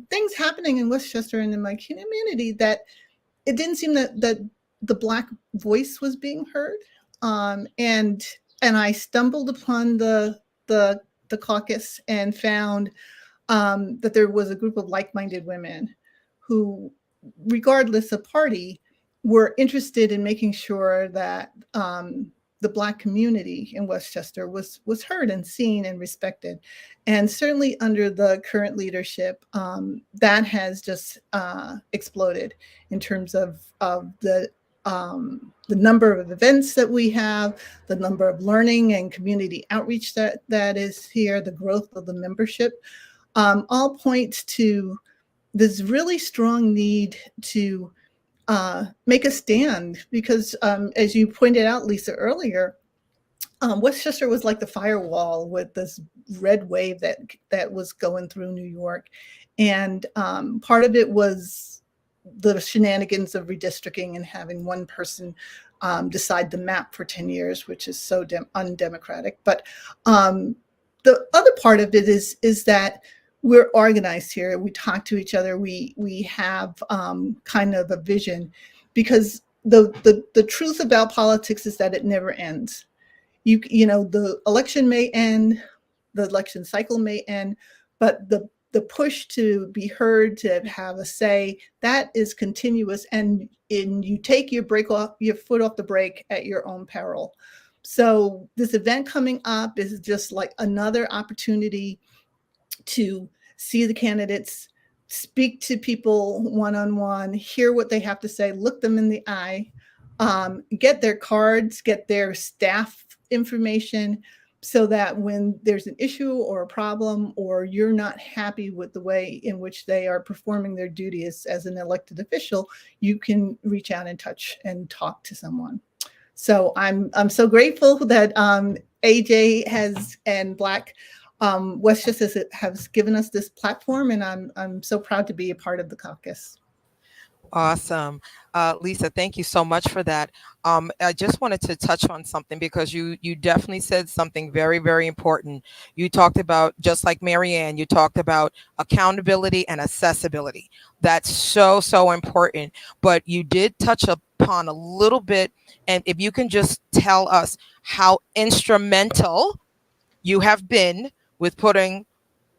things happening in Westchester and in my community that it didn't seem that the Black voice was being heard. And I stumbled upon the caucus and found that there was a group of like-minded women who, regardless of party, were interested in making sure that the Black community in Westchester was heard and seen and respected. And certainly under the current leadership, that has just exploded in terms of the number of events that we have, the number of learning and community outreach that is here, the growth of the membership, all points to this really strong need to make a stand, because as you pointed out, Lisa, earlier, Westchester was like the firewall with this red wave that was going through New York. And part of it was the shenanigans of redistricting and having one person decide the map for 10 years, which is so undemocratic. But the other part of it is that we're organized here. We talk to each other. We have kind of a vision, because the truth about politics is that it never ends. You know, the election may end, the election cycle may end, but the push to be heard, to have a say, that is continuous, and you take your foot off the brake at your own peril. So this event coming up is just like another opportunity to see the candidates, speak to people one-on-one, hear what they have to say, look them in the eye, get their cards, get their staff information, so that when there's an issue or a problem, or you're not happy with the way in which they are performing their duty as an elected official, you can reach out and touch and talk to someone. So I'm so grateful that AJ has and Black Westchester has given us this platform, and I'm so proud to be a part of the caucus. Awesome. Lisa, thank you so much for that. I just wanted to touch on something because you definitely said something very, very important. You talked about, just like Marianne, you talked about accountability and accessibility. That's so, so important. But you did touch upon a little bit, and if you can just tell us how instrumental you have been with putting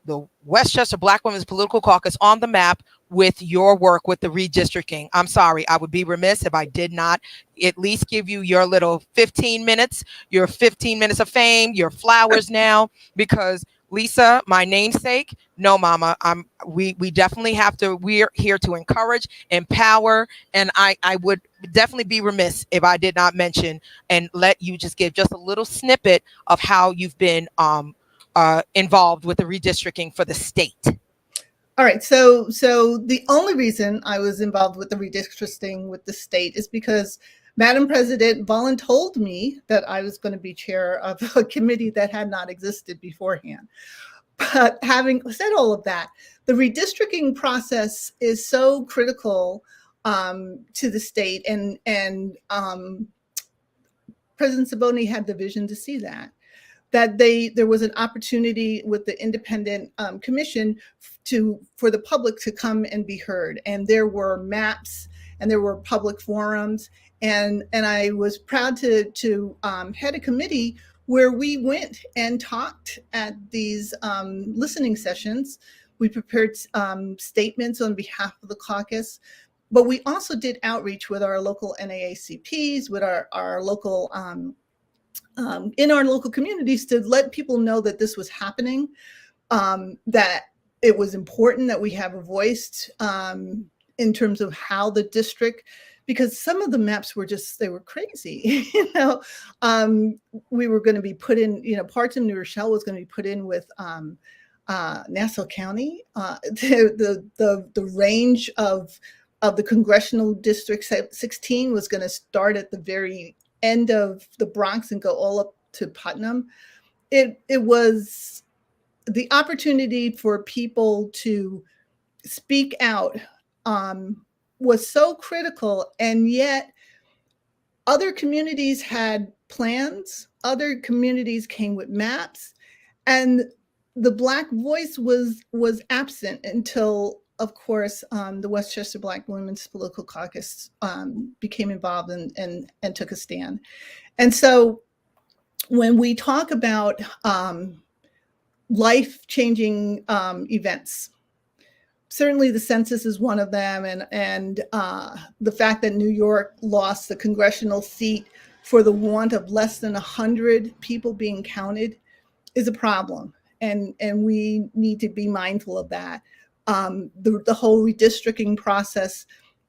the Westchester Black Women's Political Caucus on the map with your work with the redistricting. I'm sorry, I would be remiss if I did not at least give you your little 15 minutes, your 15 minutes of fame, your flowers now, because Lisa, my namesake, no, Mama, we definitely have to. We're here to encourage, empower, and I would definitely be remiss if I did not mention and let you just give just a little snippet of how you've been involved with the redistricting for the state. All right. So the only reason I was involved with the redistricting with the state is because Madam President voluntold me that I was going to be chair of a committee that had not existed beforehand. But having said all of that, the redistricting process is so critical to the state, and President Saboni had the vision to see that there was an opportunity with the independent commission for the public to come and be heard, and there were maps and there were public forums, and I was proud to head a committee where we went and talked at these listening sessions. We prepared statements on behalf of the caucus, but we also did outreach with our local NAACPs, with our local in our local communities, to let people know that this was happening, that it was important that we have a voice in terms of how the district, because some of the maps were they were crazy. We were going to be put in, parts of New Rochelle was going to be put in with Nassau County. The range of the congressional district 16 was going to start at the very end of the Bronx and go all up to Putnam. It was the opportunity for people to speak out was so critical, and yet other communities had plans, other communities came with maps, and the Black voice was absent until, of course, the Westchester Black Women's Political Caucus became involved and took a stand. And so when we talk about life-changing events, certainly the census is one of them, and the fact that New York lost the congressional seat for the want of less than 100 people being counted is a problem, and we need to be mindful of that. The whole redistricting process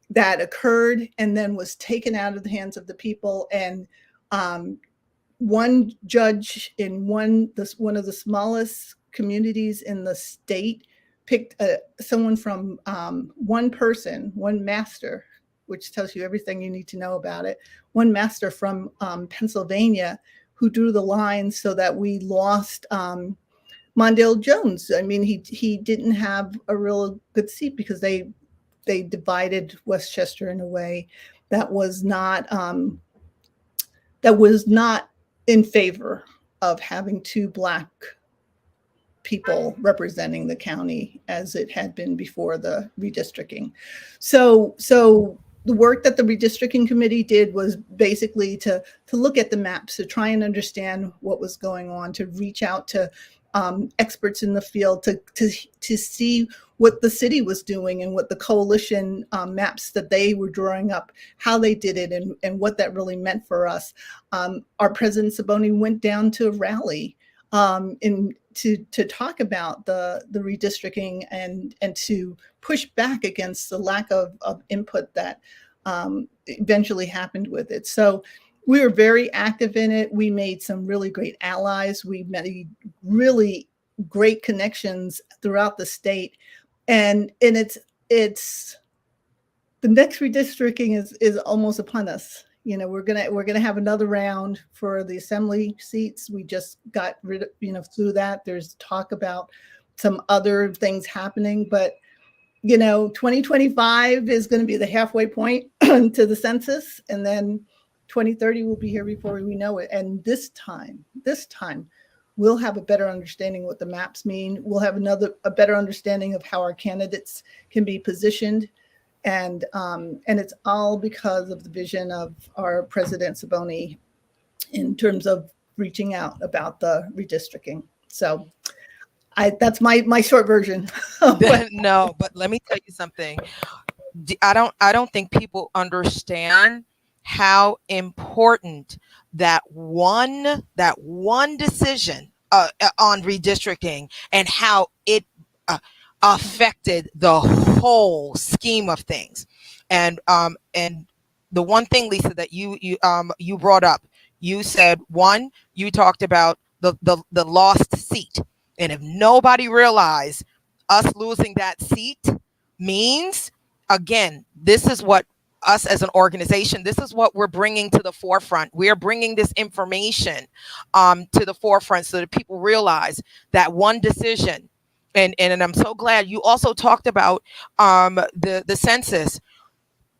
that occurred and then was taken out of the hands of the people, and one judge in one of the smallest communities in the state picked someone from one person, one master, which tells you everything you need to know about it, one master from Pennsylvania, who drew the line so that we lost Mondale Jones. I mean, he didn't have a real good seat because they divided Westchester in a way that was not in favor of having two Black people representing the county as it had been before the redistricting. So the work that the redistricting committee did was basically to look at the maps, to try and understand what was going on, to reach out to experts in the field, to see what the city was doing and what the coalition maps that they were drawing up, how they did it, and what that really meant for us. Our President Saboni went down to a rally to talk about the redistricting and to push back against the lack of input that eventually happened with it. So we were very active in it. We made some really great allies. We made really great connections throughout the state, and it's the next redistricting is almost upon us. We're gonna have another round for the assembly seats. We just got rid of, through that. There's talk about some other things happening, but 2025 is going to be the halfway point to the census, and then 2030 will be here before we know it. And this time, we'll have a better understanding what the maps mean. We'll have a better understanding of how our candidates can be positioned. And it's all because of the vision of our President Saboni in terms of reaching out about the redistricting. So that's my short version. No, but let me tell you something. I don't think people understand how important that one decision on redistricting and how it affected the whole scheme of things. And the one thing, Lisa, that you brought up, you said, one, you talked about the lost seat. And if nobody realized us losing that seat means, again, this is what us as an organization, this is what we're bringing to the forefront. We're bringing this information to the forefront so that people realize that one decision. And I'm so glad you also talked about the census.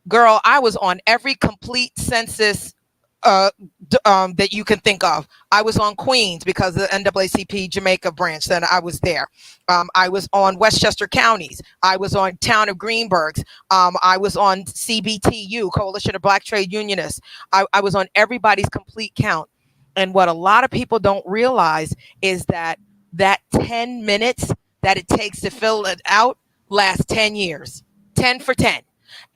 Girl, I was on every complete census that you can think of. I was on Queens because of the NAACP Jamaica branch, then I was there. I was on Westchester counties. I was on Town of Greenbergs. I was on CBTU, Coalition of Black Trade Unionists. I was on everybody's complete count. And what a lot of people don't realize is that 10 minutes that it takes to fill it out lasts 10 years, 10 for 10.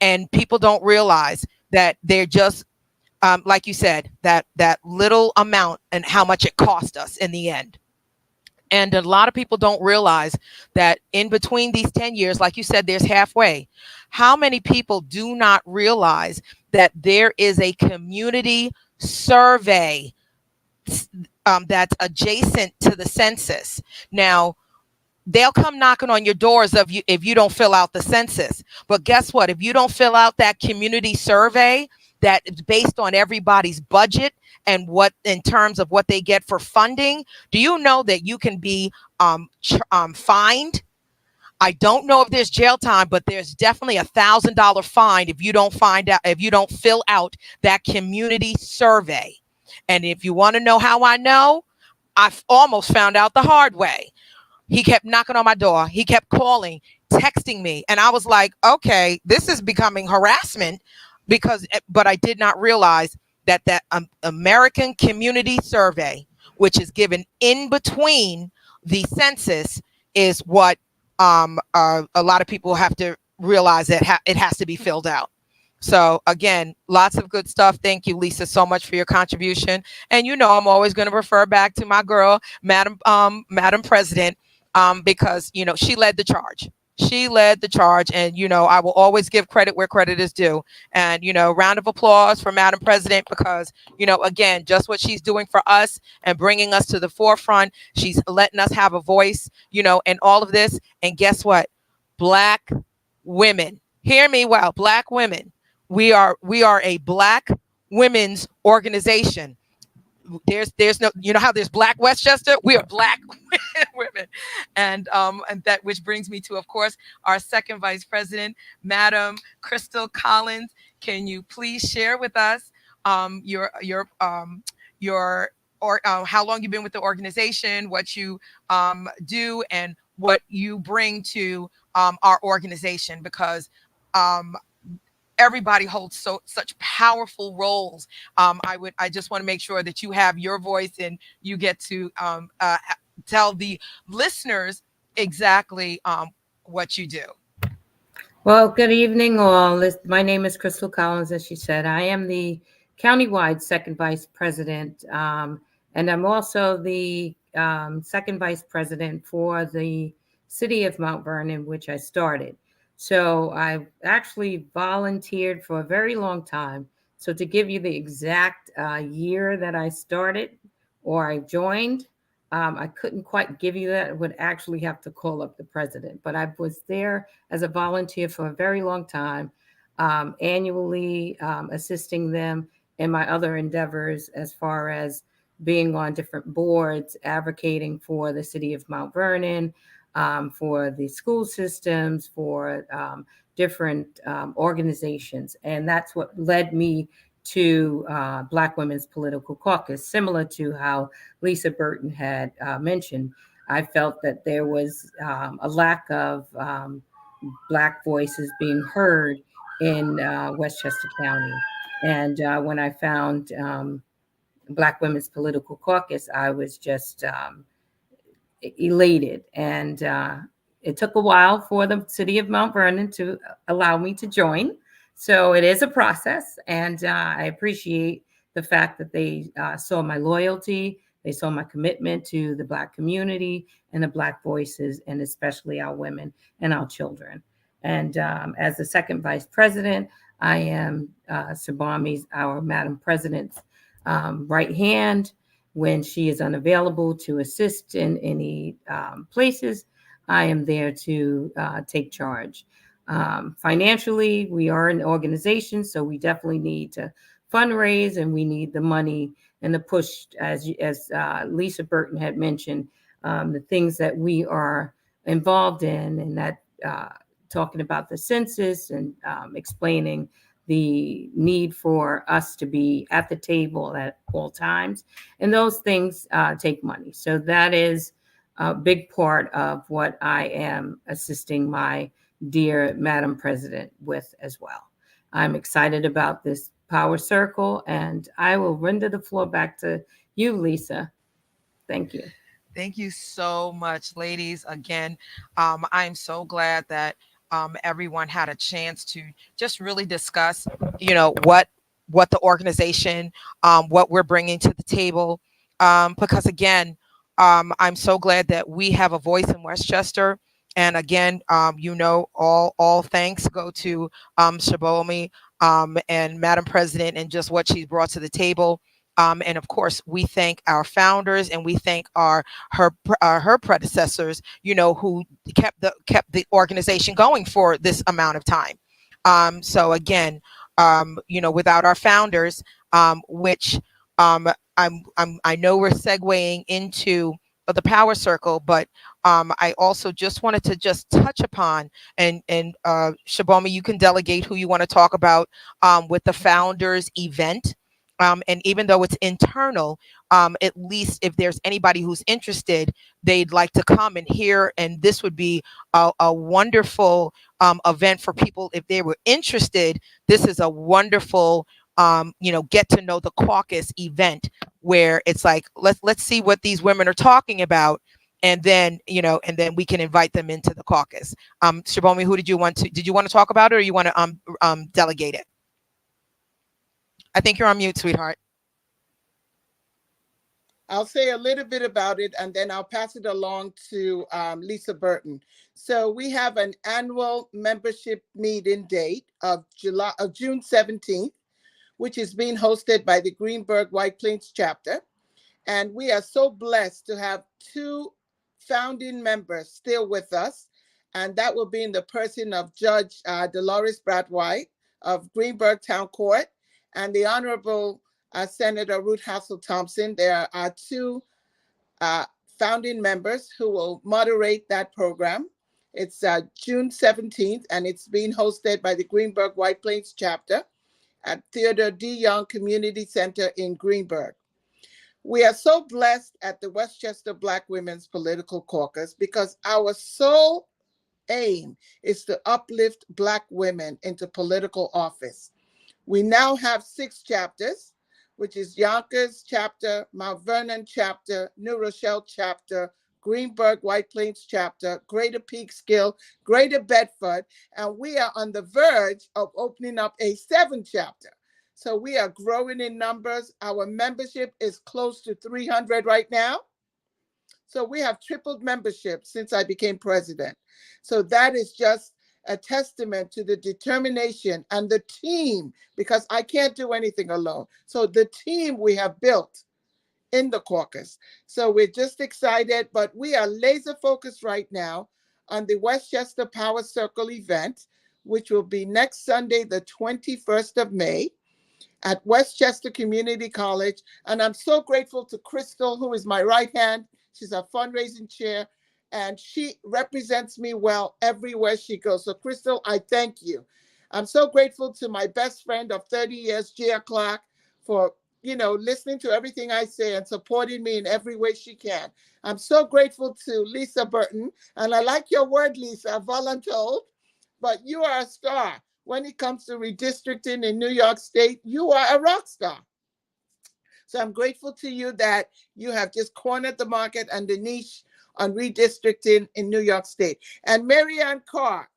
And people don't realize that they're just, like you said, that little amount and how much it cost us in the end. And a lot of people don't realize that in between these 10 years, like you said, there's halfway. How many people do not realize that there is a community survey that's adjacent to the census? Now, they'll come knocking on your doors if you don't fill out the census. But guess what? If you don't fill out that community survey that is based on everybody's budget and what in terms of what they get for funding, do you know that you can be fined? I don't know if there's jail time, but there's definitely $1,000 fine if you don't fill out that community survey. And if you want to know how I know, I've almost found out the hard way. He kept knocking on my door. He kept calling, texting me. And I was like, okay, this is becoming harassment but I did not realize that American Community Survey, which is given in between the census, is what a lot of people have to realize that it has to be filled out. So again, lots of good stuff. Thank you, Lisa, so much for your contribution. And I'm always going to refer back to my girl, Madam President, because she led the charge. She led the charge, and I will always give credit where credit is due. And round of applause for Madam President, because again, just what she's doing for us and bringing us to the forefront. She's letting us have a voice, and all of this. And guess what? Black women, hear me well. Black women, we are a Black women's organization. There's no, how there's Black Westchester, we are Black women. And that, which brings me to, of course, our second vice president, Madam Crystal Collins. Can you please share with us your how long you've been with the organization, what you do, and what you bring to our organization, because everybody holds such powerful roles. I just want to make sure that you have your voice and you get to tell the listeners exactly what you do. Well, good evening, all. My name is Crystal Collins, as she said. I am the countywide second vice president, and I'm also the second vice president for the city of Mount Vernon, which I started. So I actually volunteered for a very long time. So to give you the exact year that I started or I joined, I couldn't quite give you that. I would actually have to call up the president. But I was there as a volunteer for a very long time, annually assisting them in my other endeavors as far as being on different boards, advocating for the city of Mount Vernon, for the school systems, for different organizations. And that's what led me to Black Women's Political Caucus, similar to how Lisa Burton had mentioned. I felt that there was a lack of Black voices being heard in Westchester County. And when I found Black Women's Political Caucus, I was just elated. And it took a while for the city of Mount Vernon to allow me to join. So it is a process. And I appreciate the fact that they saw my loyalty. They saw my commitment to the Black community and the Black voices, and especially our women and our children. And as the second vice president, I am Sabami's, our Madam President's right hand. When she is unavailable to assist in any places, I am there to take charge. Financially, we are an organization, so we definitely need to fundraise, and we need the money and the push, as Lisa Burton had mentioned, the things that we are involved in, and that talking about the census and explaining the need for us to be at the table at all times. And those things take money. So that is a big part of what I am assisting my dear Madam President with as well. I'm excited about this power circle, and I will render the floor back to you, Lisa. Thank you. Thank you so much, ladies. Again, I'm so glad that everyone had a chance to just really discuss, what the organization, what we're bringing to the table. Because again, I'm so glad that we have a voice in Westchester. And again, all thanks go to Shabomi and Madam President, and just what she's brought to the table. And of course, we thank our founders, and we thank her predecessors, who kept the organization going for this amount of time. So again, without our founders, which I know we're segueing into the power circle, but I also just wanted to just touch upon, and Shabomi, you can delegate who you want to talk about with the founders event. And even though it's internal, at least if there's anybody who's interested, they'd like to come and hear. And this would be a wonderful event for people if they were interested. This is a wonderful, get to know the caucus event, where it's like, let's see what these women are talking about. And then, we can invite them into the caucus. Shabomi, did you want to talk about it, or you want to delegate it? I think you're on mute, sweetheart. I'll say a little bit about it, and then I'll pass it along to Lisa Burton. So we have an annual membership meeting date of June 17th, which is being hosted by the Greenburgh White Plains chapter. And we are so blessed to have two founding members still with us. And that will be in the person of Judge Dolores Bradwhite of Greenburgh Town Court, and the Honorable Senator Ruth Hassel Thompson. There are two founding members who will moderate that program. It's June 17th, and it's being hosted by the Greenburgh White Plains chapter at Theodore D. Young Community Center in Greenburgh. We are so blessed at the Westchester Black Women's Political Caucus because our sole aim is to uplift Black women into political office. We now have 6 chapters, which is Yonkers chapter, Mount Vernon chapter, New Rochelle chapter, Greenburgh White Plains chapter, Greater Peekskill, Greater Bedford, and we are on the verge of opening up a 7th chapter. So we are growing in numbers. Our membership is close to 300 right now. So we have tripled membership since I became president. So that is just a testament to the determination and the team, because I can't do anything alone. So the team we have built in the caucus. So we're just excited, but we are laser focused right now on the Westchester Power Circle event, which will be next Sunday, the 21st of May at Westchester Community College. And I'm so grateful to Crystal, who is my right hand. She's our fundraising chair. and she represents me well everywhere she goes. So, Crystal, I thank you. I'm so grateful to my best friend of 30 years, Gia Clark, for listening to everything I say and supporting me in every way she can. I'm so grateful to Lisa Burton, and I like your word, Lisa, voluntold, but you are a star. When it comes to redistricting in New York State, you are a rock star. So I'm grateful to you that you have just cornered the market and the niche on redistricting in New York State. And Marianne Carr,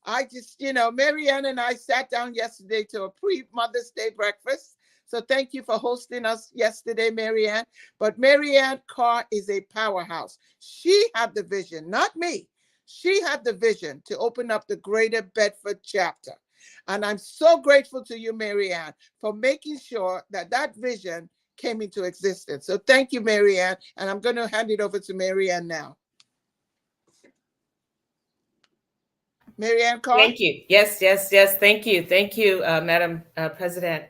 Marianne and I sat down yesterday to a pre-Mother's Day breakfast. So thank you for hosting us yesterday, Marianne. But Marianne Carr is a powerhouse. She had the vision, not me. She had the vision to open up the Greater Bedford chapter. And I'm so grateful to you, Marianne, for making sure that that vision came into existence. So thank you, Marianne. And I'm going to hand it over to Marianne now. Marianne Carr? Thank you. Yes. Thank you, Madam President.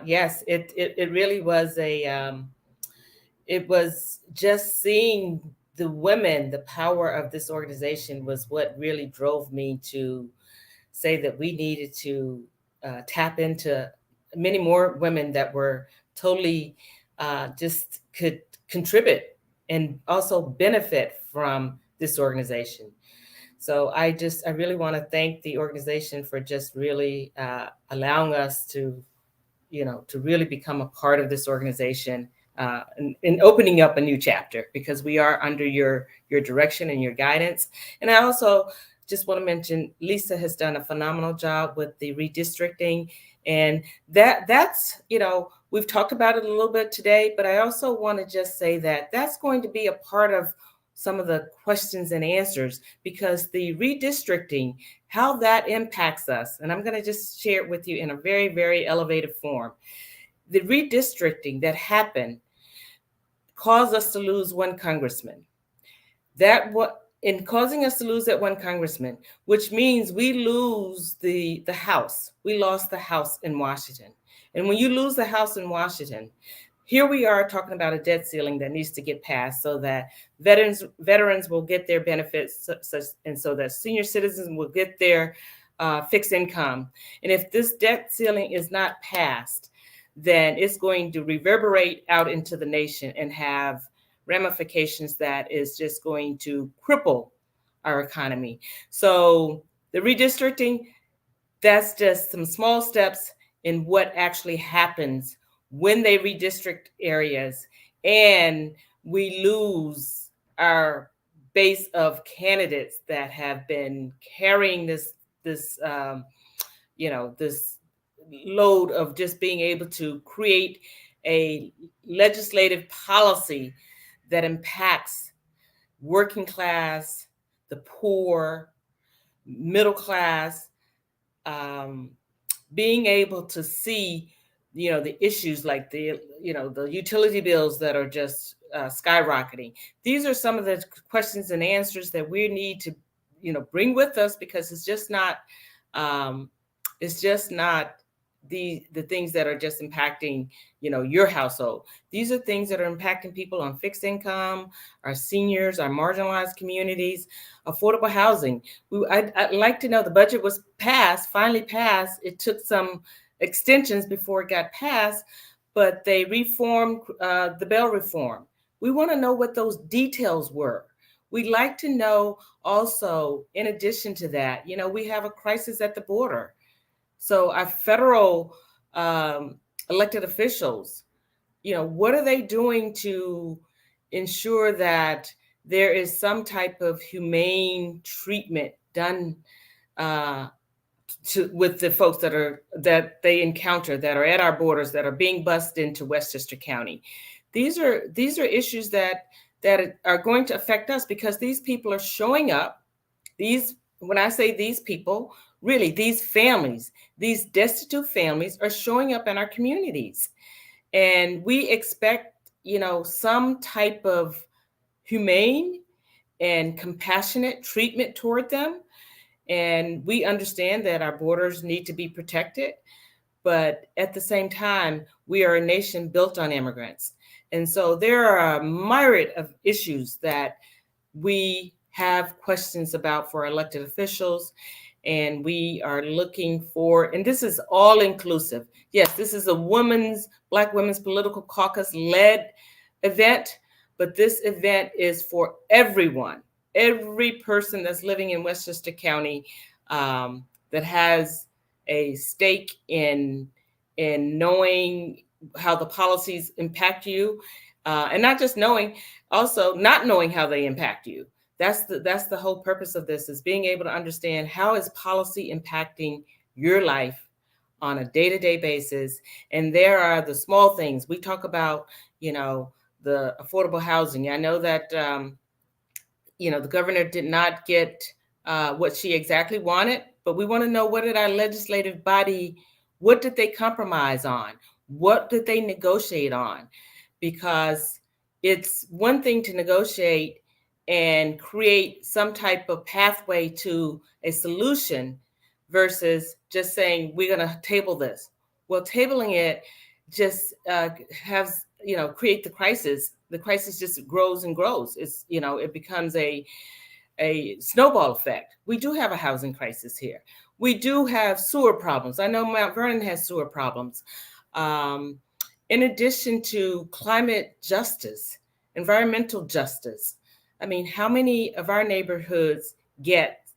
Yes, it really was it was just seeing the women, the power of this organization was what really drove me to say that we needed to tap into many more women that were totally just could contribute and also benefit from this organization. So I really want to thank the organization for just really allowing us to, to really become a part of this organization and opening up a new chapter, because we are under your direction and your guidance. And I also just want to mention Lisa has done a phenomenal job with the redistricting, and that's we've talked about it a little bit today, but I also want to just say that that's going to be a part of some of the questions and answers, because the redistricting, how that impacts us, and I'm going to just share it with you in a very, very elevated form. The redistricting that happened caused us to lose one congressman. In causing us to lose that one congressman, which means we lose the House. We lost the House in Washington. And when you lose the House in Washington, here we are talking about a debt ceiling that needs to get passed so that veterans will get their benefits, and so that senior citizens will get their fixed income. And if this debt ceiling is not passed, then it's going to reverberate out into the nation and have ramifications that is just going to cripple our economy. So the redistricting, that's just some small steps in what actually happens when they redistrict areas and we lose our base of candidates that have been carrying this load of just being able to create a legislative policy that impacts working class, the poor, middle class, being able to see the issues like the utility bills that are just skyrocketing. These are some of the questions and answers that we need to bring with us, because it's just not the things that are just impacting your household. These are things that are impacting people on fixed income, our seniors, our marginalized communities, affordable housing. I'd like to know, the budget was finally passed. It took some extensions before it got passed, but they reformed the bail reform. We want to know what those details were. We'd like to know also, in addition to that, we have a crisis at the border. So our federal elected officials, what are they doing to ensure that there is some type of humane treatment done with the folks that they encounter, that are at our borders, that are being bused into Westchester County? These are issues that are going to affect us, because these people are showing up. When I say these people, really these families, these destitute families are showing up in our communities, and we expect some type of humane and compassionate treatment toward them. And we understand that our borders need to be protected, but at the same time, we are a nation built on immigrants. And so there are a myriad of issues that we have questions about for elected officials. And we are looking for, and this is all inclusive. Yes, this is a Black Women's Political Caucus led event, but this event is for everyone, every person that's living in Westchester County that has a stake in knowing how the policies impact you, and not just knowing, also not knowing how they impact you. That's the whole purpose of this, is being able to understand how is policy impacting your life on a day-to-day basis. And there are the small things. We talk about, the affordable housing. I know that, the governor did not get what she exactly wanted, but we want to know, what did our legislative body, what did they compromise on? What did they negotiate on? Because it's one thing to negotiate and create some type of pathway to a solution versus just saying, we're going to table this. Well, tabling it just has, create the crisis. The crisis just grows and grows. It's, it becomes a snowball effect. We do have a housing crisis here. We do have sewer problems. I know Mount Vernon has sewer problems. In addition to climate justice, environmental justice. I mean, how many of our neighborhoods get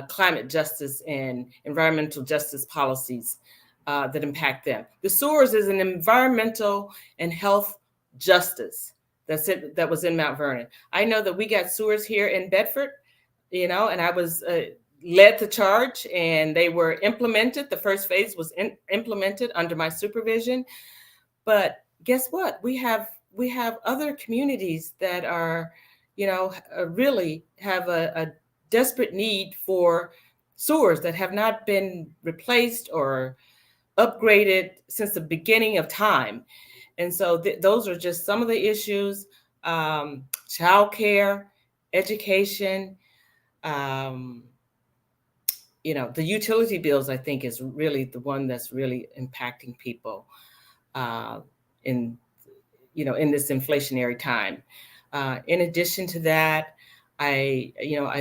climate justice and environmental justice policies that impact them? The sewers is an environmental and health justice that was in Mount Vernon. I know that we got sewers here in Bedford, and I was led the charge, and they were implemented. The first phase was implemented under my supervision. But guess what? We have other communities that are, really have a desperate need for sewers that have not been replaced or upgraded since the beginning of time. And so those are just some of the issues: childcare, education, the utility bills, I think, is really the one that's really impacting people in this inflationary time. In addition to that, I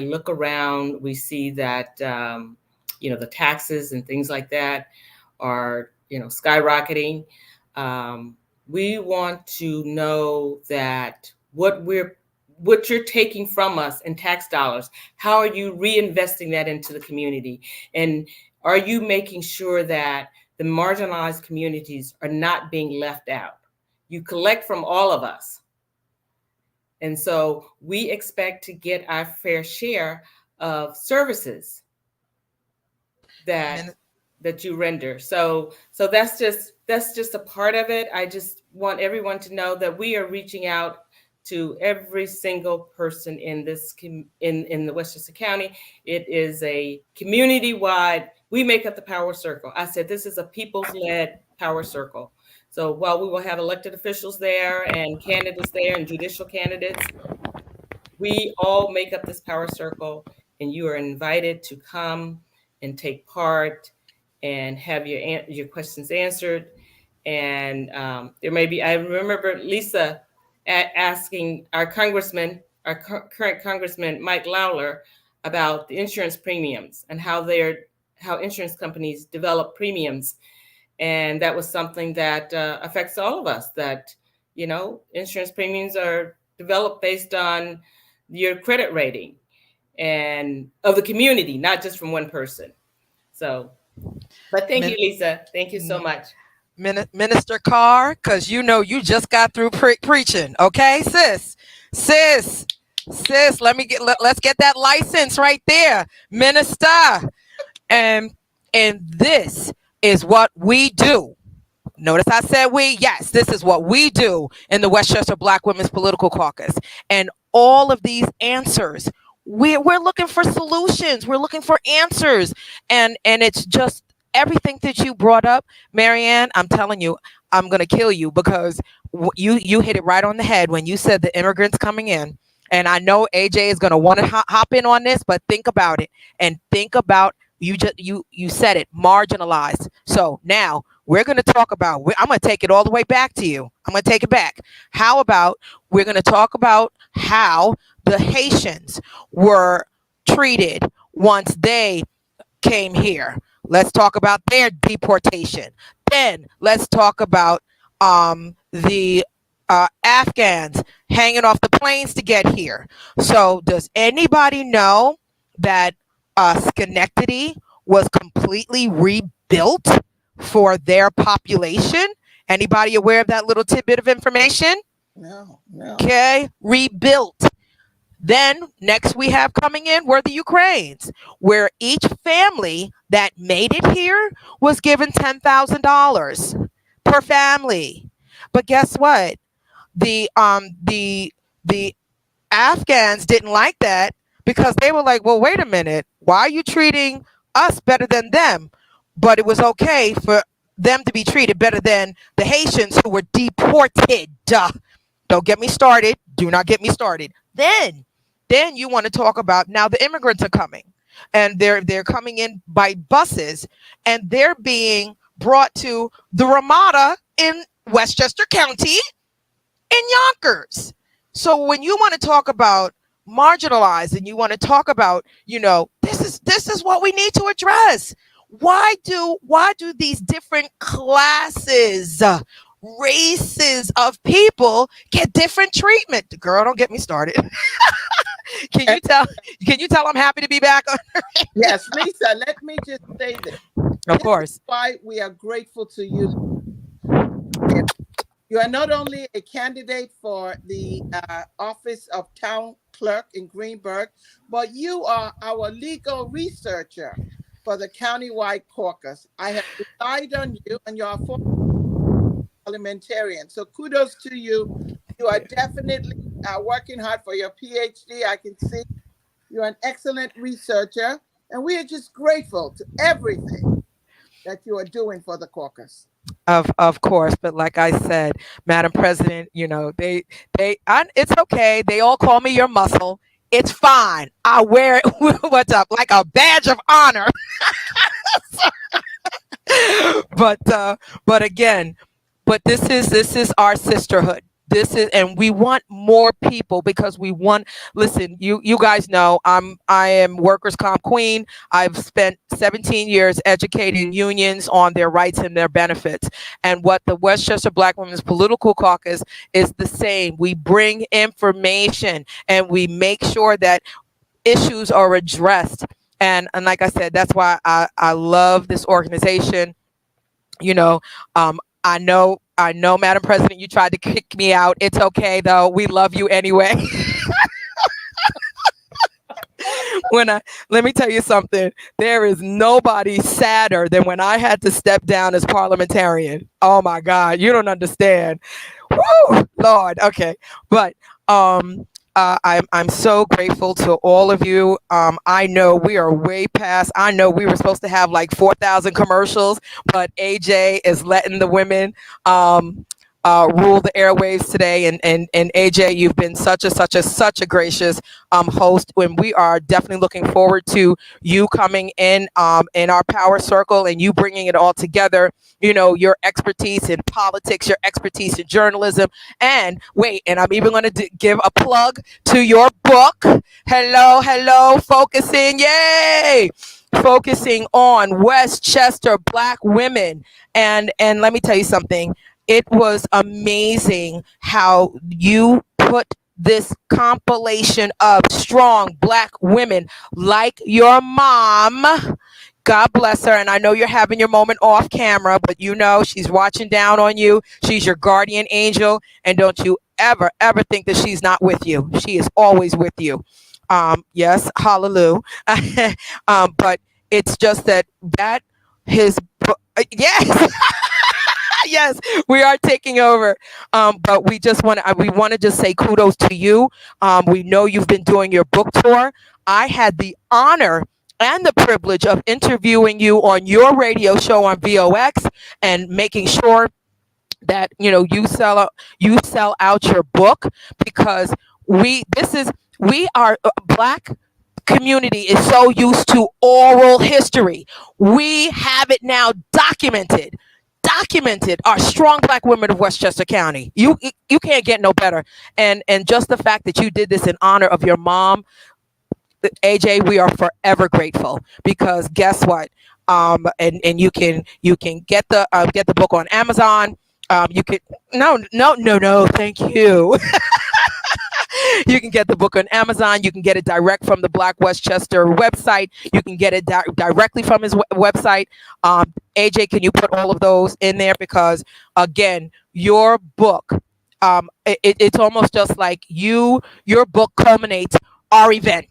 look around, we see that, the taxes and things like that are, skyrocketing. We want to know that what you're taking from us in tax dollars, how are you reinvesting that into the community? And are you making sure that the marginalized communities are not being left out? You collect from all of us. And so we expect to get our fair share of services that you render. So that's just a part of it. I just want everyone to know that we are reaching out to every single person in this in the Westchester County. It is a community-wide. We make up the power circle. I said this is a people's-led power circle. So while we will have elected officials there and candidates there and judicial candidates, we all make up this power circle, and you are invited to come and take part and have your questions answered. And there may be, I remember Lisa asking our congressman, our current congressman, Mike Lawler, about the insurance premiums and how insurance companies develop premiums. And that was something that affects all of us, that, insurance premiums are developed based on your credit rating and of the community, not just from one person. So, but thank you, Lisa. Thank you so much. Minister Carr, because you just got through preaching. Okay, sis, let's get that license right there, minister. And this is what we do. Notice I said we. Yes, this is what we do in the Westchester Black Women's Political Caucus. And all of these answers, we're looking for solutions. We're looking for answers. And it's just everything that you brought up, Marianne. I'm telling you, I'm going to kill you, because you hit it right on the head when you said the immigrants coming in. And I know AJ is going to want to hop in on this, but think about it, and think about you said it, marginalized. So now we're going to talk about, I'm going to take it all the way back to you. I'm going to take it back. How about we're going to talk about how the Haitians were treated once they came here. Let's talk about their deportation. Then let's talk about the Afghans hanging off the planes to get here. So, does anybody know that Schenectady was completely rebuilt for their population? Anybody aware of that little tidbit of information? No, no. Okay, rebuilt. Then next we have coming in were the Ukraines, where each family that made it here was given $10,000 per family. But guess what? The Afghans didn't like that because they were like, well, wait a minute, why are you treating us better than them? But it was okay for them to be treated better than the Haitians who were deported. Don't get me started. Do not get me started. Then you want to talk about now the immigrants are coming, and they're coming in by buses, and they're being brought to the Ramada in Westchester County in Yonkers. So when you want to talk about marginalized and you want to talk about, this is what we need to address. Why do these different classes, races of people get different treatment? Girl, don't get me started. Can you tell I'm happy to be back on? Yes, Lisa, let me just say this. Of course. This is why we are grateful to you. You are not only a candidate for the office of town clerk in Greenburgh, but you are our legal researcher for the countywide caucus. I have relied on you, and you're a former parliamentarian. So kudos to you. You are definitely working hard for your PhD. I can see you're an excellent researcher, and we are just grateful to everything that you are doing for the caucus. Of course, but like I said, Madam President, it's okay. They all call me your muscle. It's fine. I wear it what's up like a badge of honor. but again, this is our sisterhood. And we want more people because we want. Listen, you guys know I am workers' comp queen. I've spent 17 years educating unions on their rights and their benefits. And what the Westchester Black Women's Political Caucus is the same. We bring information and we make sure that issues are addressed. And like I said, that's why I love this organization. I know, Madam President, you tried to kick me out. It's okay, though. We love you anyway. Let me tell you something. There is nobody sadder than when I had to step down as parliamentarian. Oh my God, you don't understand. Woo, Lord. Okay, but I'm so grateful to all of you. I know we are way past. I know we were supposed to have like 4,000 commercials, but AJ is letting the women rule the airwaves today. And AJ, you've been such a gracious host. When we are definitely looking forward to you coming in our power circle and you bringing it all together. Your expertise in politics, your expertise in journalism, and I'm even going to give a plug to your book. Hello, focusing, yay! Focusing on Westchester Black women. And let me tell you something. It was amazing how you put this compilation of strong Black women like your mom. God bless her. And I know you're having your moment off camera, but she's watching down on you. She's your guardian angel. And don't you ever think that she's not with you. She is always with you. Yes, hallelujah. But it's just that his, yes. Yes, we are taking over. But we want to just say kudos to you. We know you've been doing your book tour. I had the honor and the privilege of interviewing you on your radio show on VOX and making sure that you sell out your book, because our Black community is so used to oral history. We have it now documented. documented are strong Black women of Westchester County. You can't get no better. And just the fact that you did this in honor of your mom, AJ, we are forever grateful, because guess what? And you can get the book on Amazon. You could no, thank you. You can get the book on Amazon. You can get it direct from the Black Westchester website. You can get it directly from his website. AJ, can you put all of those in there? Because again, your book, it's almost just like your book culminates our event.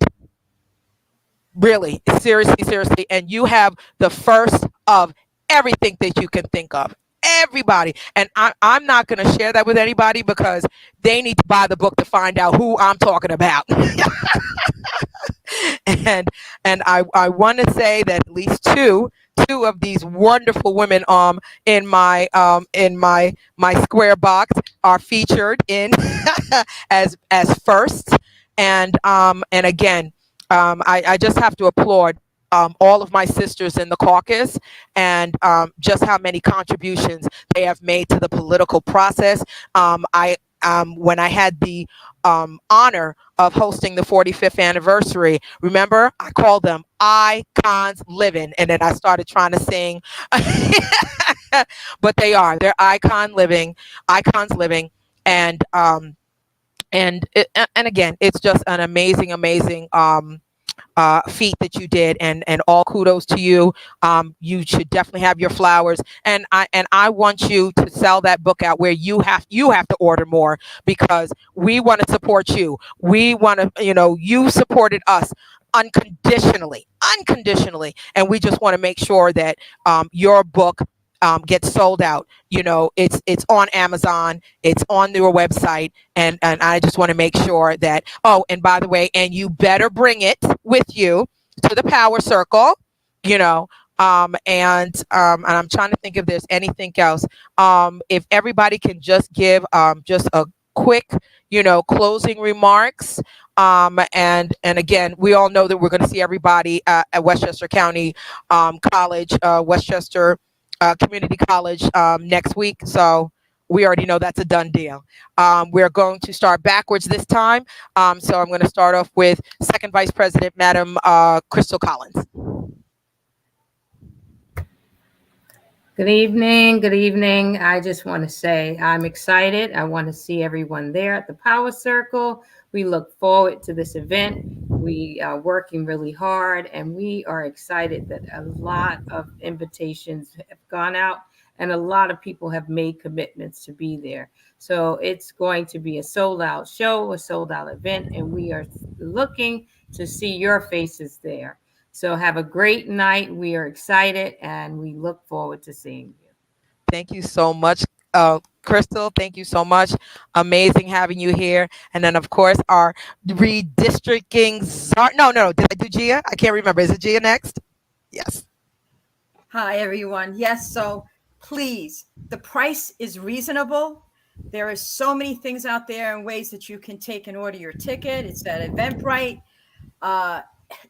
Really, seriously. And you have the first of everything that you can think of. Everybody. And I'm not going to share that with anybody, because they need to buy the book to find out who I'm talking about. and I want to say that at least two of these wonderful women in my square box are featured in as first. And again, I just have to applaud all of my sisters in the caucus, and just how many contributions they have made to the political process. When I had the honor of hosting the 45th anniversary, remember, I called them Icons Living, and then I started trying to sing. But they're icons living, and again, it's just an amazing feat that you did, and all kudos to you. You should definitely have your flowers, and I want you to sell that book out where you have to order more, because we want to support you. We want to, you supported us unconditionally, and we just want to make sure that your book gets sold out. It's on Amazon, it's on their website, and I just want to make sure that, oh, and by the way, and you better bring it with you to the Power Circle, and I'm trying to think if there's anything else. If everybody can just give just a quick, closing remarks. And again, we all know that we're going to see everybody at Westchester County College, Westchester Community College next week. So we already know that's a done deal. We're going to start backwards this time. So I'm going to start off with Second Vice President, Madam Crystal Collins. Good evening. I just want to say I'm excited. I want to see everyone there at the Power Circle. We look forward to this event. We are working really hard, and we are excited that a lot of invitations have gone out, and a lot of people have made commitments to be there. So it's going to be a sold out show, a sold out event, and we are looking to see your faces there. So have a great night. We are excited, and we look forward to seeing you. Thank you so much, Crystal. Thank you so much. Amazing having you here. And then, of course, our redistricting czar. No. Did I do Gia? I can't remember. Is it Gia next? Yes. Hi, everyone. Yes, so please, the price is reasonable. There are so many things out there and ways that you can take and order your ticket. It's at Eventbrite.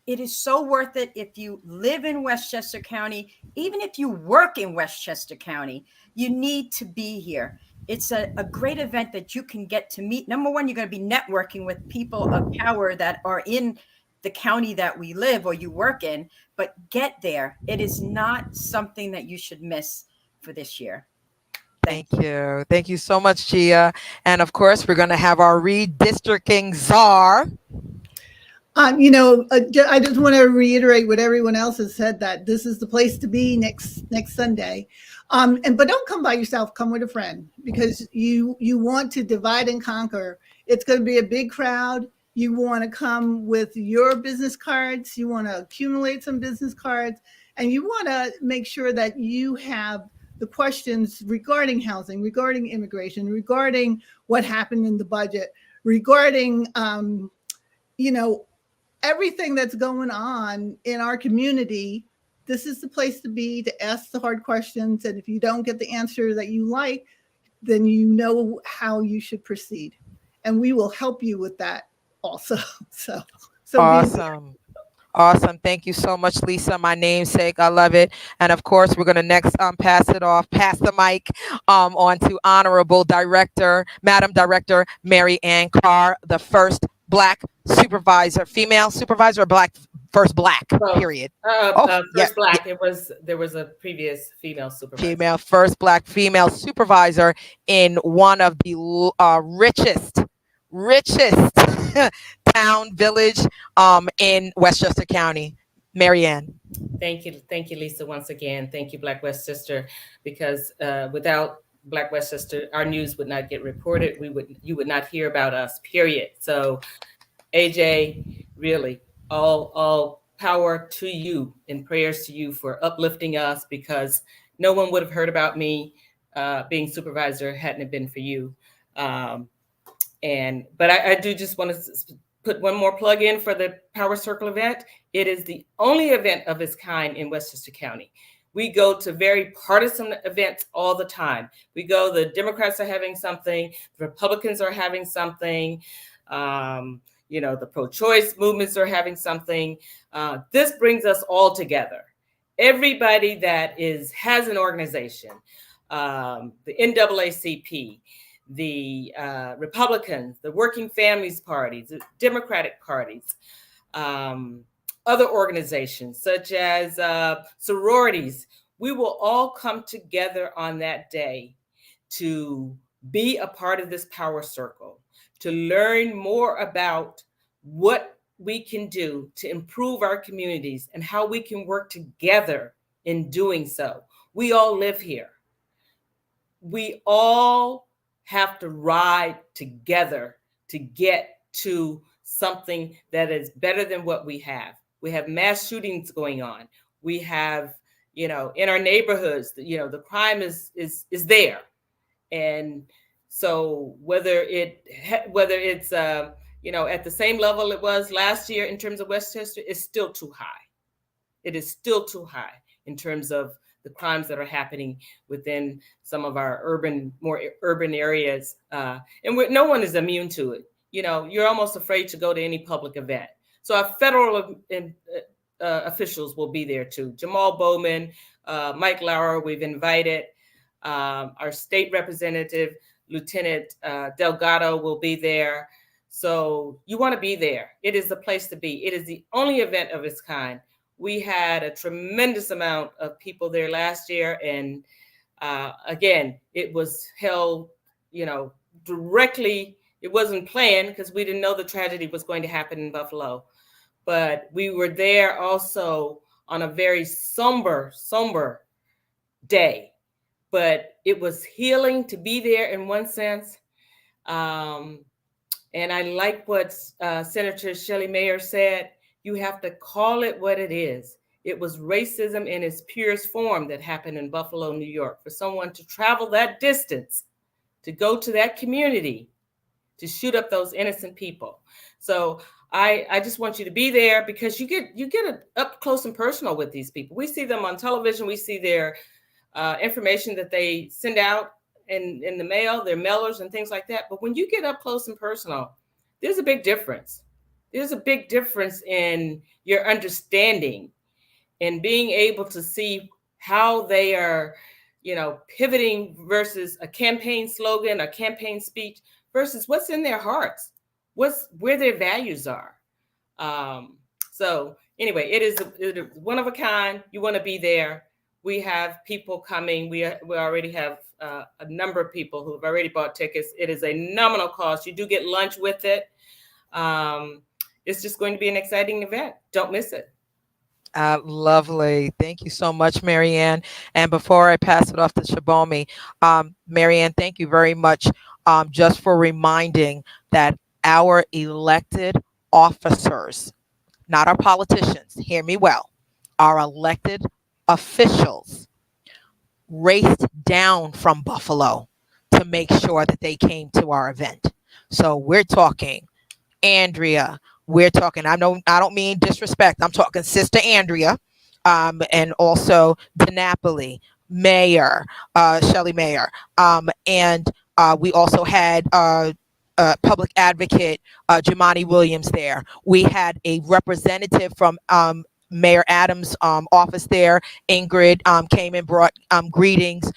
It is so worth it if you live in Westchester County. Even if you work in Westchester County, you need to be here. It's a great event that you can get to meet. Number one, you're going to be networking with people of power that are in the county that we live or you work in, but get there. It is not something that you should miss for this year. Thank you. Thank you so much, Gia. And of course, we're going to have our redistricting czar. I just want to reiterate what everyone else has said, that this is the place to be next Sunday. But don't come by yourself, come with a friend, because you want to divide and conquer. It's going to be a big crowd. You want to come with your business cards. You want to accumulate some business cards, and you want to make sure that you have the questions regarding housing, regarding immigration, regarding what happened in the budget, regarding, everything that's going on in our community. This is the place to be, to ask the hard questions. And if you don't get the answer that you like, then you know how you should proceed. And we will help you with that also. So Awesome. Awesome. Thank you so much, Lisa, my namesake. I love it. And of course, we're going to next pass the mic on to Honorable Director, Madam Director Mary Ann Carr, the first Black supervisor, female supervisor, or first Black, Both. period. Oh, yeah, First Black. There was a previous female supervisor. first Black female supervisor in one of the richest town village in Westchester County. Mary Ann. Thank you, Lisa. Once again, thank you, Black Westchester, because without Black Westchester, our news would not get reported. You would not hear about us. Period. So, AJ, really, all power to you and prayers to you for uplifting us, because no one would have heard about me being supervisor hadn't it been for you. But I do just want to put one more plug in for the Power Circle event. It is the only event of its kind in Westchester County. We go to very partisan events all the time. The Democrats are having something, the Republicans are having something, the pro-choice movements are having something. This brings us all together. Everybody that has an organization, the NAACP, the Republicans, the Working Families Parties, the Democratic parties, other organizations such as sororities, we will all come together on that day to be a part of this power circle, to learn more about what we can do to improve our communities and how we can work together in doing so. We all live here. We all have to ride together to get to something that is better than what we have. We have mass shootings going on. We have, in our neighborhoods, the crime is there. And so whether it's at the same level it was last year in terms of Westchester, it's still too high. It is still too high in terms of the crimes that are happening within some of our more urban areas. And no one is immune to it. You're almost afraid to go to any public event. So our federal officials will be there too. Jamal Bowman, Mike Lauer, we've invited. Our state representative, Lieutenant Delgado, will be there. So you want to be there. It is the place to be. It is the only event of its kind. We had a tremendous amount of people there last year. And again, it was held, directly. It wasn't planned because we didn't know the tragedy was going to happen in Buffalo. But we were there also on a very somber day. But it was healing to be there in one sense. And I like what Senator Shelley Mayer said. You have to call it what it is. It was racism in its purest form that happened in Buffalo, New York. For someone to travel that distance, to go to that community, to shoot up those innocent people. So I just want you to be there, because you get up close and personal with these people. We see them on television. We see their information that they send out in the mail, their mailers and things like that. But when you get up close and personal, there's a big difference. There's a big difference in your understanding and being able to see how they are, pivoting versus a campaign slogan, a campaign speech, versus what's in their hearts, where their values are. So anyway, it is one of a kind. You want to be there. We have people coming. We already have a number of people who have already bought tickets. It is a nominal cost. You do get lunch with it. It's just going to be an exciting event. Don't miss it. Lovely. Thank you so much, Mary Ann. And before I pass it off to Shabomi, Mary Ann, thank you very much just for reminding that our elected officers, not our politicians, hear me well, our elected officials raced down from Buffalo to make sure that they came to our event. So we're talking Andrea. We're talking, I don't mean disrespect. I'm talking Sister Andrea, and also DeNapoli, Mayor, Shelley Mayer. And we also had public advocate Jemani Williams there. We had a representative from Mayor Adams' office there. Ingrid came and brought greetings,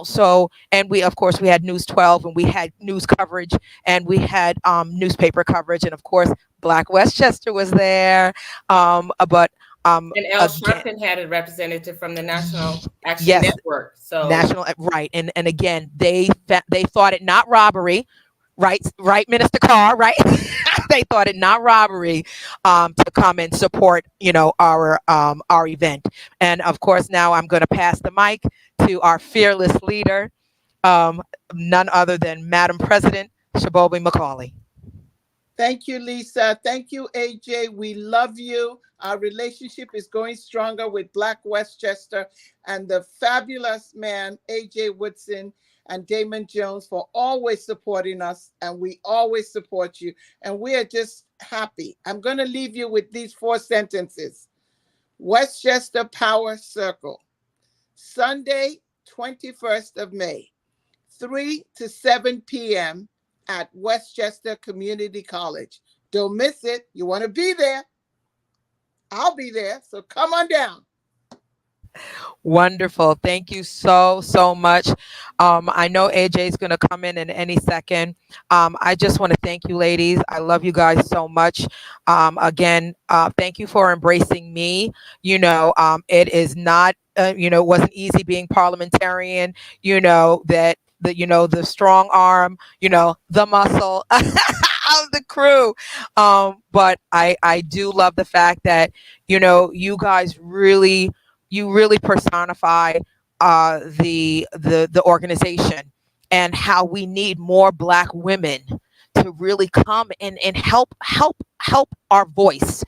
so, and we, of course, we had News 12, and we had news coverage, and we had newspaper coverage, and of course, Black Westchester was there. But And Al again, Sharpton had a representative from the National Action yes, Network. So national, right, and again, they thought it not robbery, right, Minister Carr, right? They thought it not robbery to come and support, our event. And of course, now I'm going to pass the mic to our fearless leader, none other than Madam President Shabobi Macaulay. Thank you, Lisa. Thank you, AJ. We love you. Our relationship is going stronger with Black Westchester and the fabulous man, AJ Woodson and Damon Jones, for always supporting us. And we always support you. And we are just happy. I'm going to leave you with these 4 sentences. Westchester Power Circle, Sunday, 21st of May, 3 to 7 p.m. at Westchester Community College. Don't miss it. You want to be there. I'll be there. So come on down. Wonderful. Thank you so much. I know AJ is going to come in any second. I just want to thank you, ladies. I love you guys so much. Again, thank you for embracing me. It is not, it wasn't easy being parliamentarian, the strong arm, the muscle of the crew. But I do love the fact that, you guys really personify the organization, and how we need more Black women to really come and help our voice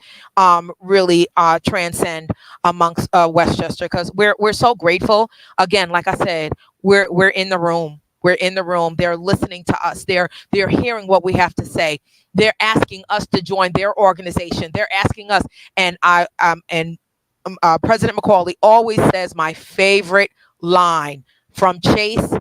really transcend amongst Westchester, because we're so grateful. Again, like I said, we're in the room. We're in the room. They're listening to us. They're hearing what we have to say. They're asking us to join their organization. They're asking us, and President Macaulay always says my favorite line from Chase: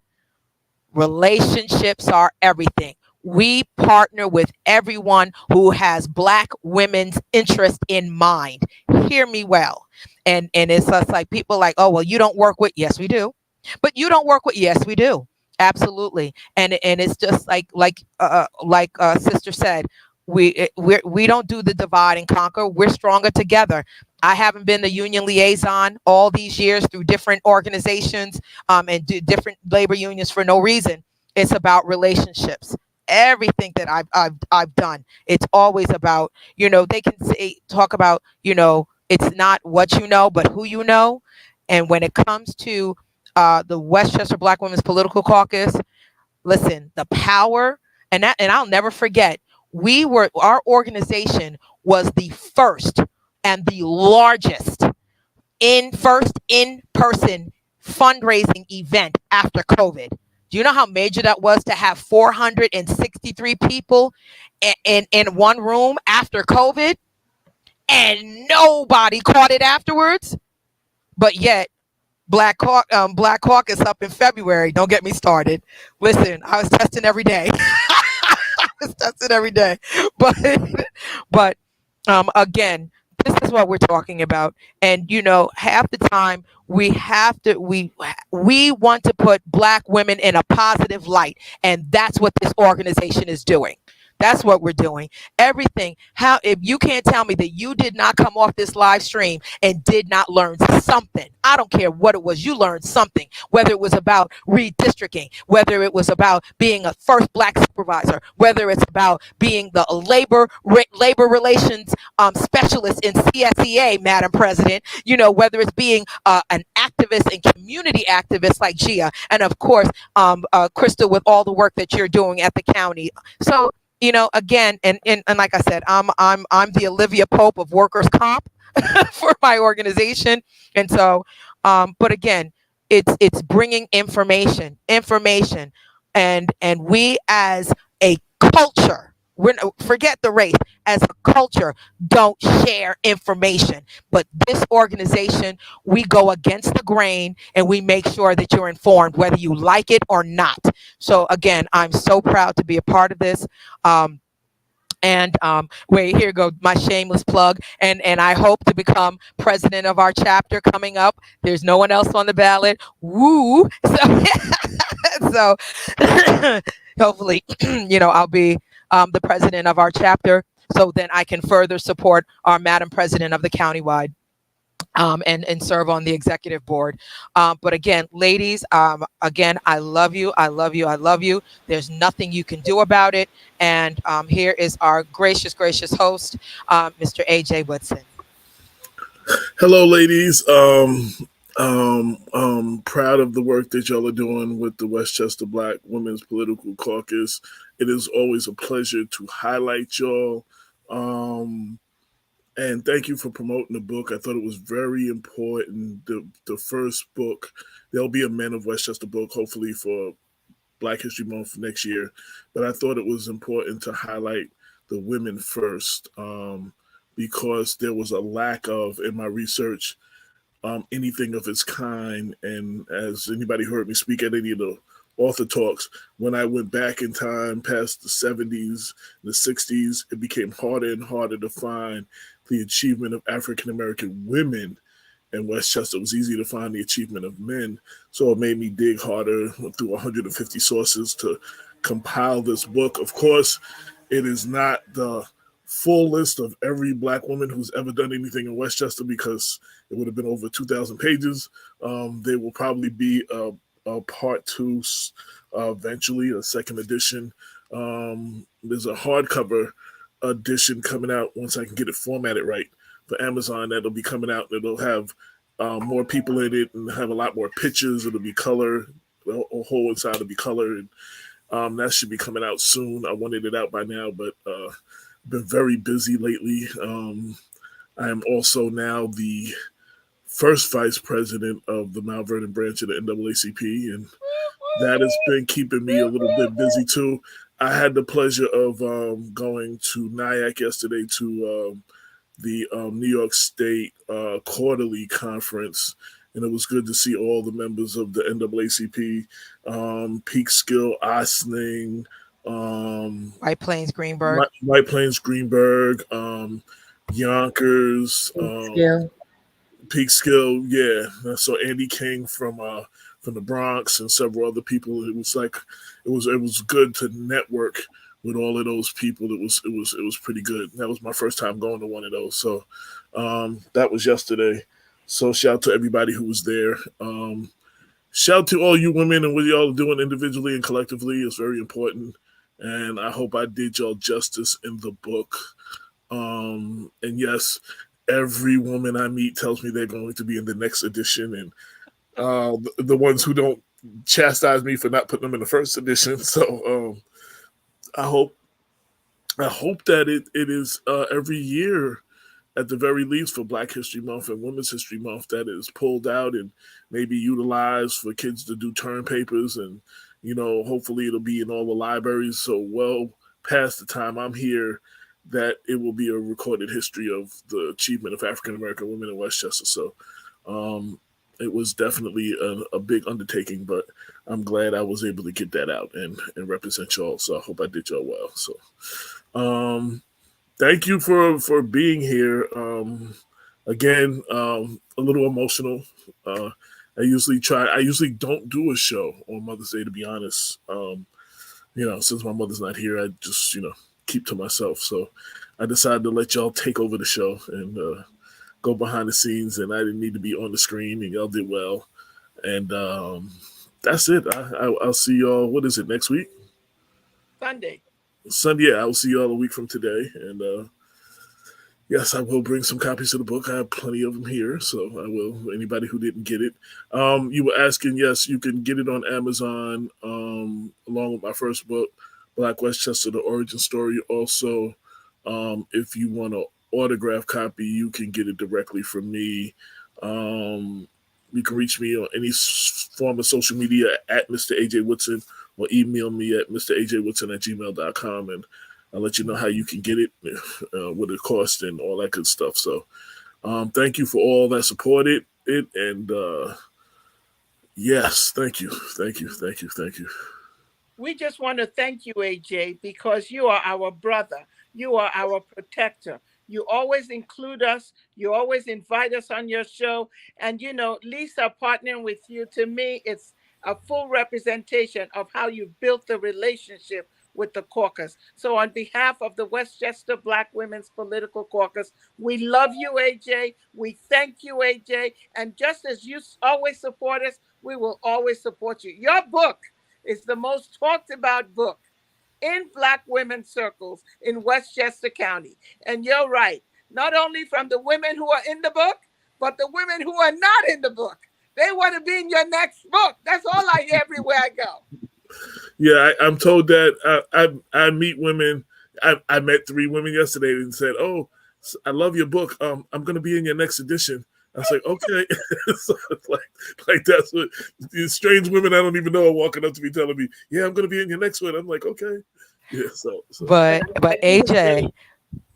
relationships are everything. We partner with everyone who has Black women's interest in mind. Hear me well. And it's just like people like, oh, well, you don't work with, yes, we do. But you don't work with, yes, we do. Absolutely. And it's just like sister said, we don't do the divide and conquer. We're stronger together. I haven't been the union liaison all these years through different organizations and different labor unions for no reason. It's about relationships. Everything that I've done, it's always about, they can talk about, it's not what you know, but who you know. And when it comes to the Westchester Black Women's Political Caucus, listen, the power, and I'll never forget, our organization was the first and the largest in-person fundraising event after COVID. Do you know how major that was to have 463 people in one room after COVID, and nobody caught it afterwards? But yet, Black Caucus up in February. Don't get me started. Listen, I was testing every day. But again, this is what we're talking about. And half the time we want to put Black women in a positive light, and that's what this organization is doing. That's what we're doing. Everything. If you can't tell me that you did not come off this live stream and did not learn something, I don't care what it was, you learned something, whether it was about redistricting, whether it was about being a first Black supervisor, whether it's about being the labor relations specialist in CSEA, Madam President, whether it's being an activist and community activist like Gia, and of course, Krista, with all the work that you're doing at the county. So, again, and like I said, I'm the Olivia Pope of workers' comp for my organization. And so, but again, it's bringing information, and we as a culture forget the race, as a culture, don't share information. But this organization, we go against the grain and we make sure that you're informed whether you like it or not. So again, I'm so proud to be a part of this. And wait, here go my shameless plug. And I hope to become president of our chapter coming up. There's no one else on the ballot. Woo! So, so hopefully, I'll be the president of our chapter, so then I can further support our Madam President of the countywide. And serve on the executive board. But again, ladies, again, I love you. I love you. I love you. There's nothing you can do about it. And here is our gracious, gracious host, Mr. AJ Woodson. Hello, ladies. Proud of the work that y'all are doing with the Westchester Black Women's Political Caucus. It is always a pleasure to highlight y'all. And thank you for promoting the book. I thought it was very important. The first book, there'll be a Men of Westchester book, hopefully for Black History Month next year. But I thought it was important to highlight the women first, because there was a lack of, in my research, anything of its kind. And as anybody heard me speak at any of the author talks, when I went back in time past the 70s, the 60s, it became harder and harder to find the achievement of African American women in Westchester. It was easy to find the achievement of men. So it made me dig harder through 150 sources to compile this book. Of course, it is not the full list of every Black woman who's ever done anything in Westchester, because it would have been over 2,000 pages. There will probably be a part two eventually, a second edition. There's a hardcover edition coming out once I can get it formatted right for Amazon. That'll be coming out. It'll have more people in it and have a lot more pictures. It'll be color. The whole inside will be color. And that should be coming out soon. I wanted it out by now, but been very busy lately. I am also now the first vice president of the Mount Vernon branch of the NAACP, and that has been keeping me a little bit busy too. I had the pleasure of going to NIAC yesterday to the New York State Quarterly Conference, and it was good to see all the members of the NAACP, Peekskill, Osning, White Plains, Greenberg, Yonkers, Peekskill, yeah. So Andy King from the Bronx and several other people. It was good to network with all of those people. It was pretty good. That was my first time going to one of those. So that was yesterday. So shout out to everybody who was there. Shout out to all you women and what y'all are doing individually and collectively. It's very important. And I hope I did y'all justice in the book. And yes, every woman I meet tells me they're going to be in the next edition, and the ones who don't chastise me for not putting them in the first edition. So I hope that it is every year, at the very least, for Black History Month and Women's History Month, that is pulled out and maybe utilized for kids to do term papers. And hopefully it'll be in all the libraries. So well past the time I'm here, that it will be a recorded history of the achievement of African American women in Westchester. So it was definitely a big undertaking, but I'm glad I was able to get that out and represent y'all. So I hope I did y'all well. So thank you for being here. Again, a little emotional. I usually don't do a show on Mother's Day, to be honest. Since my mother's not here, I just, keep to myself. So I decided to let y'all take over the show and go behind the scenes, and I didn't need to be on the screen, and y'all did well. And that's it. I'll see y'all, what is it, next week? Sunday. Yeah, I'll see y'all a week from today. And yes, I will bring some copies of the book. I have plenty of them here, so I will. Anybody who didn't get it. You were asking, yes, you can get it on Amazon along with my first book, Black Westchester, The Origin Story. Also, if you want an autograph copy, you can get it directly from me. You can reach me on any form of social media at Mr. AJ Woodson, or email me at mrajwoodson@gmail.com. And I'll let you know how you can get it, what it costs, and all that good stuff. So, thank you for all that supported it, and yes, thank you. We just want to thank you, AJ, because you are our brother. You are our protector. You always include us. You always invite us on your show. And, Lisa partnering with you, to me, it's a full representation of how you built the relationship with the caucus. So on behalf of the Westchester Black Women's Political Caucus, we love you, AJ. We thank you, AJ. And just as you always support us, we will always support you. Your book is the most talked about book in Black women's circles in Westchester County. And you're right, not only from the women who are in the book, but the women who are not in the book. They want to be in your next book. That's all I hear everywhere I go. Yeah, I'm told that I meet women. I met 3 women yesterday and said, "Oh, I love your book. I'm going to be in your next edition." I was like, "Okay." So it's like that's what these strange women I don't even know are walking up to me telling me, "Yeah, I'm going to be in your next one." I'm like, "Okay." Yeah. So. But AJ,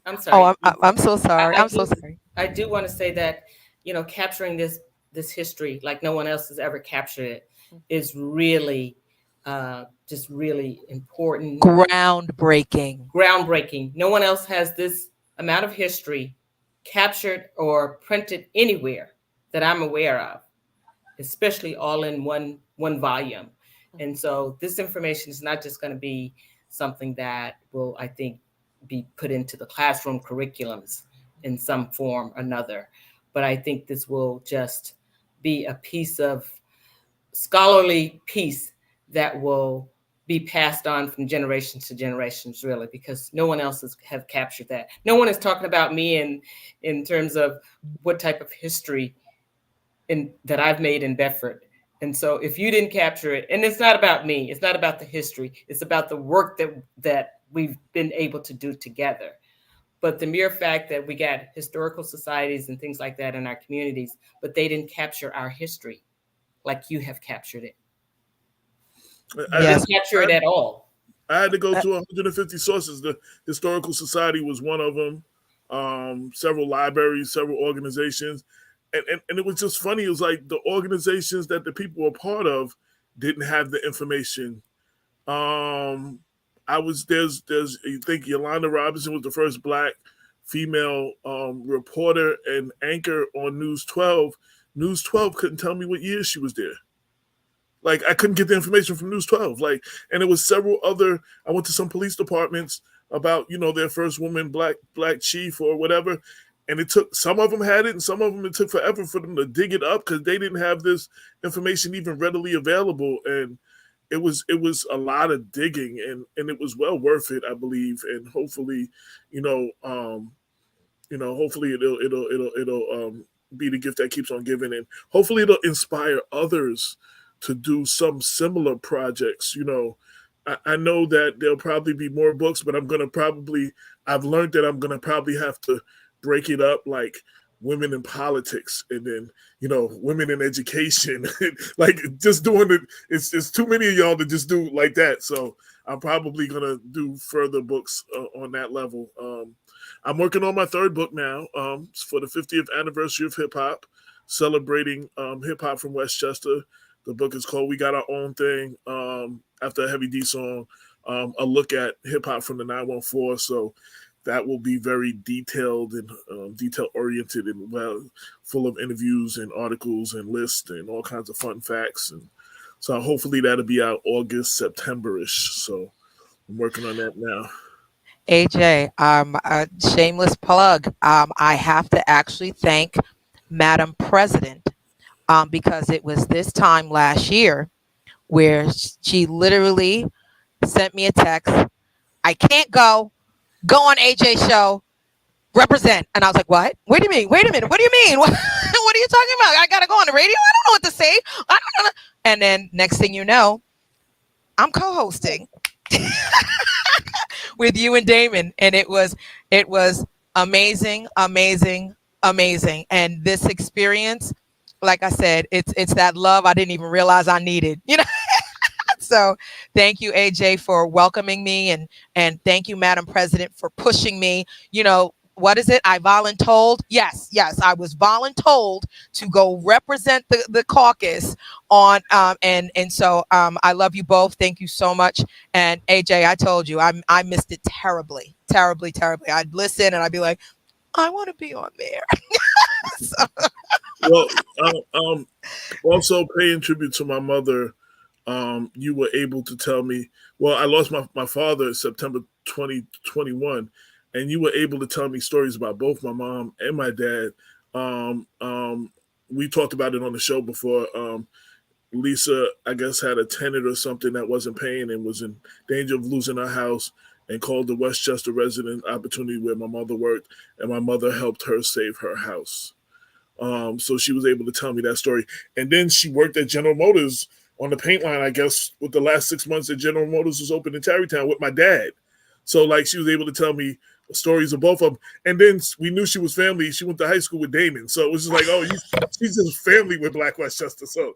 I'm sorry. I'm so sorry. I'm so sorry. I do want to say that, capturing this history like no one else has ever captured it is really just really important. Groundbreaking. No one else has this amount of history captured or printed anywhere that I'm aware of, especially all in one volume. And so this information is not just going to be something that will, I think, be put into the classroom curriculums in some form or another, but I think this will just be a piece of scholarly piece that will be passed on from generations to generations, really, because no one else have captured that. No one is talking about me in terms of what type of history that I've made in Bedford. And so if you didn't capture it, and it's not about me, it's not about the history, it's about the work that we've been able to do together. But the mere fact that we got historical societies and things like that in our communities, but they didn't capture our history like you have captured it. I didn't capture it at all. I had to go to 150 sources. The Historical Society was one of them. Several libraries, several organizations. And it was just funny. It was like the organizations that the people were part of didn't have the information. You think Yolanda Robinson was the first Black female reporter and anchor on News 12. News 12 couldn't tell me what year she was there. Like, I couldn't get the information from News 12. And it was several other. I went to some police departments about their first woman black chief or whatever. And it took, some of them had it, and some of them it took forever for them to dig it up because they didn't have this information even readily available. And it was a lot of digging, and it was well worth it, I believe. And hopefully, hopefully it'll be the gift that keeps on giving, and hopefully it'll inspire others to do some similar projects. I know that there'll probably be more books, but I've learned that I'm gonna probably have to break it up, like women in politics, and then women in education. Like, just doing it, it's too many of y'all to just do like that. So I'm probably gonna do further books on that level. I'm working on my 3rd book now, for the 50th anniversary of hip hop, celebrating hip hop from Westchester. The book is called "We Got Our Own Thing," after a Heavy D song, a look at hip hop from the 914. So that will be very detailed and detail-oriented and full of interviews and articles and lists and all kinds of fun facts. And so hopefully that'll be out August, September-ish. So I'm working on that now. AJ, a shameless plug. I have to actually thank Madam President, because it was this time last year where she literally sent me a text. I can't go on AJ's show, represent. And I was like, what? What do you mean? Wait a minute. What do you mean? What are you talking about? I got to go on the radio? I don't know what to say. I don't know. And then next thing you know, I'm co-hosting with you and Damon. And it was amazing. And this experience, like I said, it's that love I didn't even realize I needed, So thank you, AJ, for welcoming me, and thank you, Madam President, for pushing me. What is it? I voluntold. Yes, I was voluntold to go represent the caucus on and so I love you both. Thank you so much. And AJ, I told you I missed it terribly. I'd listen and I'd be like, I want to be on there. So. Well, also paying tribute to my mother, you were able to tell me, well, I lost my father in September 2021, and you were able to tell me stories about both my mom and my dad. We talked about it on the show before. Lisa, I guess, had a tenant or something that wasn't paying and was in danger of losing her house, and called the Westchester Resident Opportunity where my mother worked, and my mother helped her save her house. So she was able to tell me that story. And then she worked at General Motors on the paint line, I guess, with the last 6 months that General Motors was open in Tarrytown with my dad. So, like, she was able to tell me stories of both of them. And then we knew she was family. She went to high school with Damon. So it was just like, oh, she's just family with Black Westchester. So,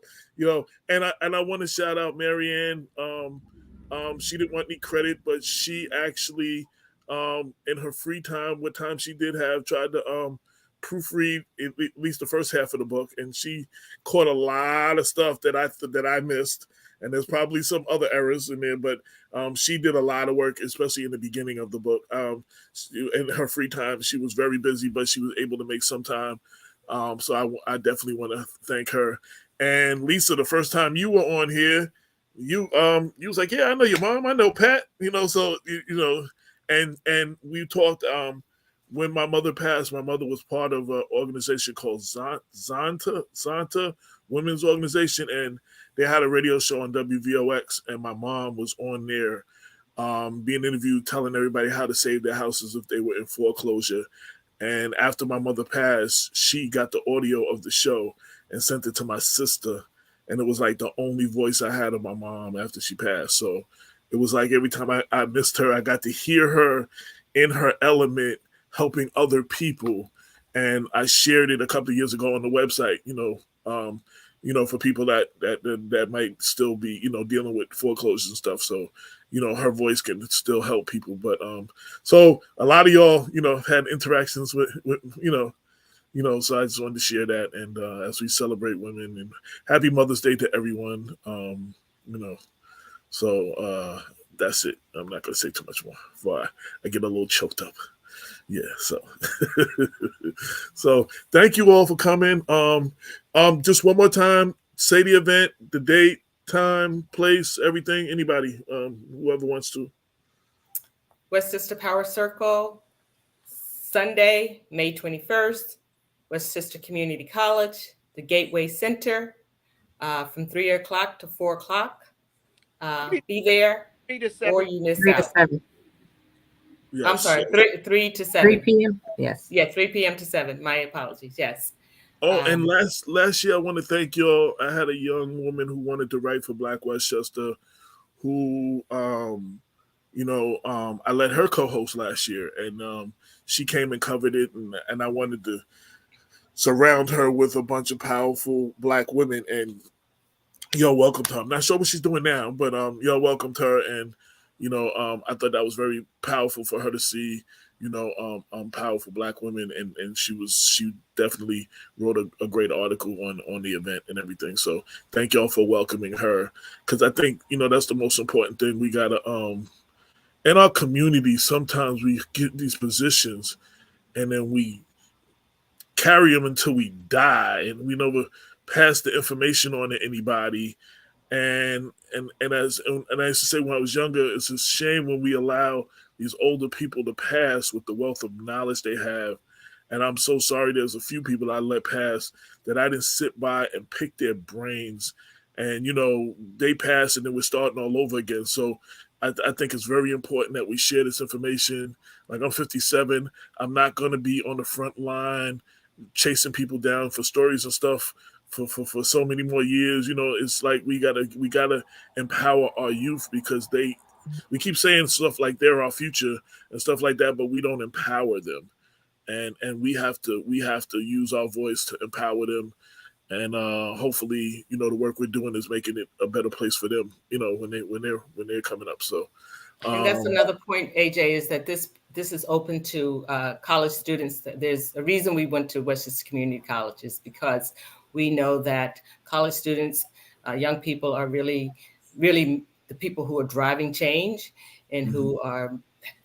and I want to shout out Marianne. She didn't want any credit, but she actually, in her free time, what time she did have, tried to proofread at least the first half of the book, and she caught a lot of stuff that I missed, and there's probably some other errors in there, but she did a lot of work, especially in the beginning of the book. In her free time, she was very busy, but she was able to make some time. So I definitely want to thank her. And Lisa, the first time you were on here, you was like, yeah, I know your mom, I know Pat, so and we talked. When my mother passed, my mother was part of an organization called Zonta Women's Organization, and they had a radio show on WVOX, and my mom was on there being interviewed, telling everybody how to save their houses if they were in foreclosure. And after my mother passed, she got the audio of the show and sent it to my sister, and it was like the only voice I had of my mom after she passed. So it was like every time I missed her, I got to hear her in her element, helping other people. And I shared it a couple of years ago on the website, for people that might still be, dealing with foreclosures and stuff. So, her voice can still help people. But so a lot of y'all, had interactions with so I just wanted to share that. And as we celebrate women, and happy Mother's Day to everyone, so that's it. I'm not going to say too much more before I get a little choked up. Yeah, so thank you all for coming. Just one more time, say the event, the date, time, place, everything. Anybody, whoever wants to. Westchester Power Circle, Sunday, May 21st, Westchester Community College, the Gateway Center, from 3 o'clock to 4 o'clock. Be there, 3 to 7. or you miss 3 to out. 7. Yes. I'm sorry, 3 to 7. 3 p.m. Yes. Yeah, 3 p.m. to 7. My apologies. Yes. Oh, and last year, I want to thank y'all. I had a young woman who wanted to write for Black Westchester, who, I let her co-host last year, and she came and covered it, and I wanted to surround her with a bunch of powerful Black women, and y'all welcomed her. I'm not sure what she's doing now, but y'all welcomed her, and I thought that was very powerful for her to see, powerful Black women, and she definitely wrote a great article on the event and everything. So thank y'all for welcoming her, because I think that's the most important thing. We gotta in our community, sometimes we get these positions and then we carry them until we die, and we never pass the information on to anybody. And I used to say when I was younger, it's a shame when we allow these older people to pass with the wealth of knowledge they have. And I'm so sorry there's a few people I let pass that I didn't sit by and pick their brains. And, they pass and then we're starting all over again. So I think it's very important that we share this information. Like, I'm 57. I'm not going to be on the front line chasing people down for stories and stuff for so many more years. It's like we gotta empower our youth, because we keep saying stuff like they're our future and stuff like that, but we don't empower them, and we have to use our voice to empower them. and hopefully, the work we're doing is making it a better place for them. When they're coming up. So, and that's another point, AJ, is that this is open to college students. There's a reason we went to Westchester Community College is because we know that college students, young people, are really the people who are driving change and who are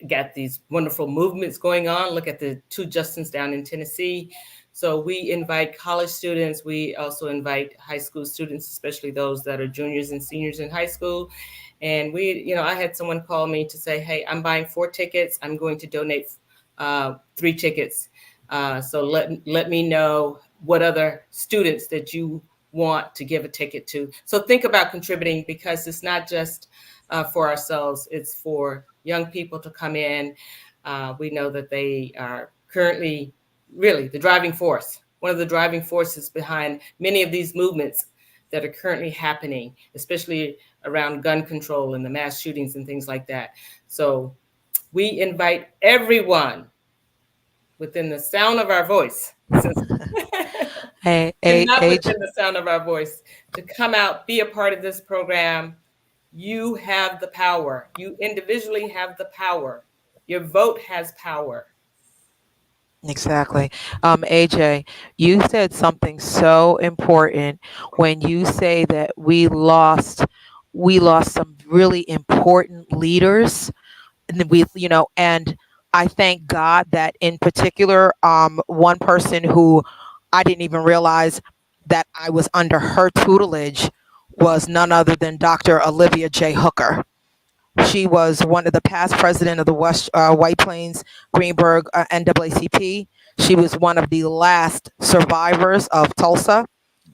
got these wonderful movements going on. Look at the two Justins down in Tennessee. So we invite college students. We also invite high school students, especially those that are juniors and seniors in high school. And I had someone call me to say, hey, I'm buying 4 tickets. I'm going to donate 3 tickets. So let me know what other students that you want to give a ticket to. So think about contributing, because it's not just for ourselves. It's for young people to come in. We know that they are currently really the driving force, one of the driving forces behind many of these movements that are currently happening, especially around gun control and the mass shootings and things like that. So we invite everyone within the sound of our voice, since and not within the sound of our voice, to come out, be a part of this program. You have the power. You individually have the power. Your vote has power. Exactly. AJ, you said something so important when you say that we lost some really important leaders, and then and I thank God that in particular, one person who I didn't even realize that I was under her tutelage was none other than Dr. Olivia J. Hooker. She was one of the past president of the White Plains Greenberg NAACP. She was one of the last survivors of Tulsa,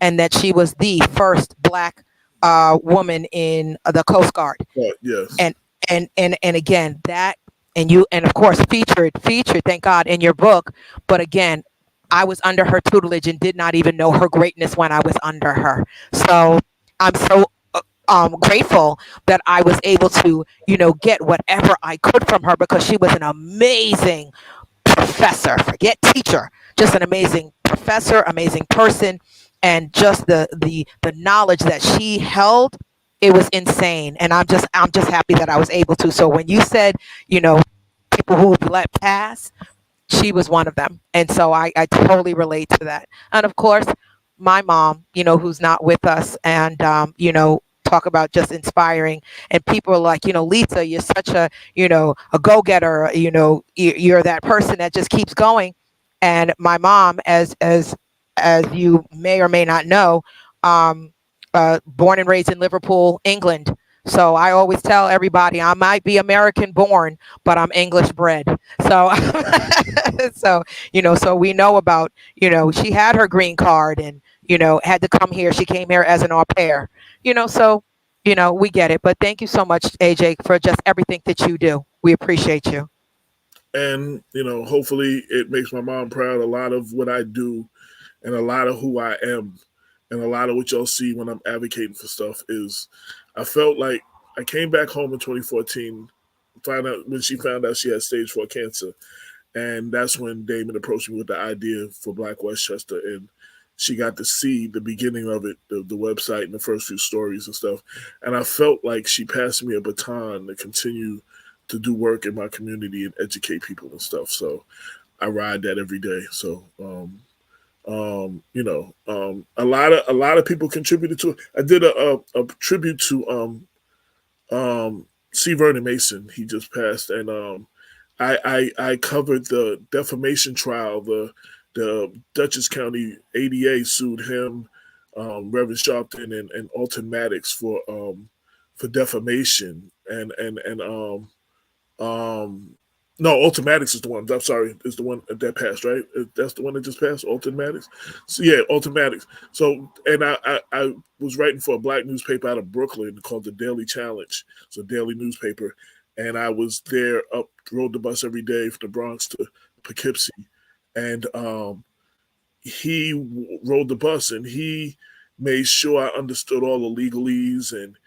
and that she was the first Black woman in the Coast Guard. Yes. And again, that, and of course featured, thank God, in your book. But again, I was under her tutelage and did not even know her greatness when I was under her. So I'm so grateful that I was able to, get whatever I could from her, because she was an amazing professor, forget teacher, just an amazing professor, amazing person, and just the knowledge that she held, it was insane. And I'm just happy that I was able to. So when you said, people who let pass, she was one of them. And so I totally relate to that. And of course, my mom, who's not with us, and, talk about just inspiring. And people are like, Lisa, you're such a go-getter, you're that person that just keeps going. And my mom, as you may or may not know, um, born and raised in Liverpool, England. So I always tell everybody I might be American born, but I'm English bred. So, so we know about, she had her green card and, had to come here. She came here as an au pair, so, we get it. But thank you so much, AJ, for just everything that you do. We appreciate you. And, hopefully it makes my mom proud. A lot of what I do and a lot of who I am and a lot of what y'all see when I'm advocating for stuff is I felt like I came back home in 2014, when she found out she had stage 4 cancer. And that's when Damon approached me with the idea for Black Westchester. And she got to see the beginning of it, the website and the first few stories and stuff. And I felt like she passed me a baton to continue to do work in my community and educate people and stuff. So I ride that every day. So, a lot of people contributed to it. I did a tribute to C. Vernon Mason. He just passed, and I covered the defamation trial. The Dutchess County ADA sued him, Reverend Sharpton, and Alton Maddox for defamation, and no, Alton Maddox is the one. I'm sorry, is the one that passed, right? That's the one that just passed, Alton Maddox. So yeah, Alton Maddox. So, and I was writing for a Black newspaper out of Brooklyn called the Daily Challenge. It's a daily newspaper, and I was there, rode the bus every day from the Bronx to Poughkeepsie, and he rode the bus and he made sure I understood all the legalese. And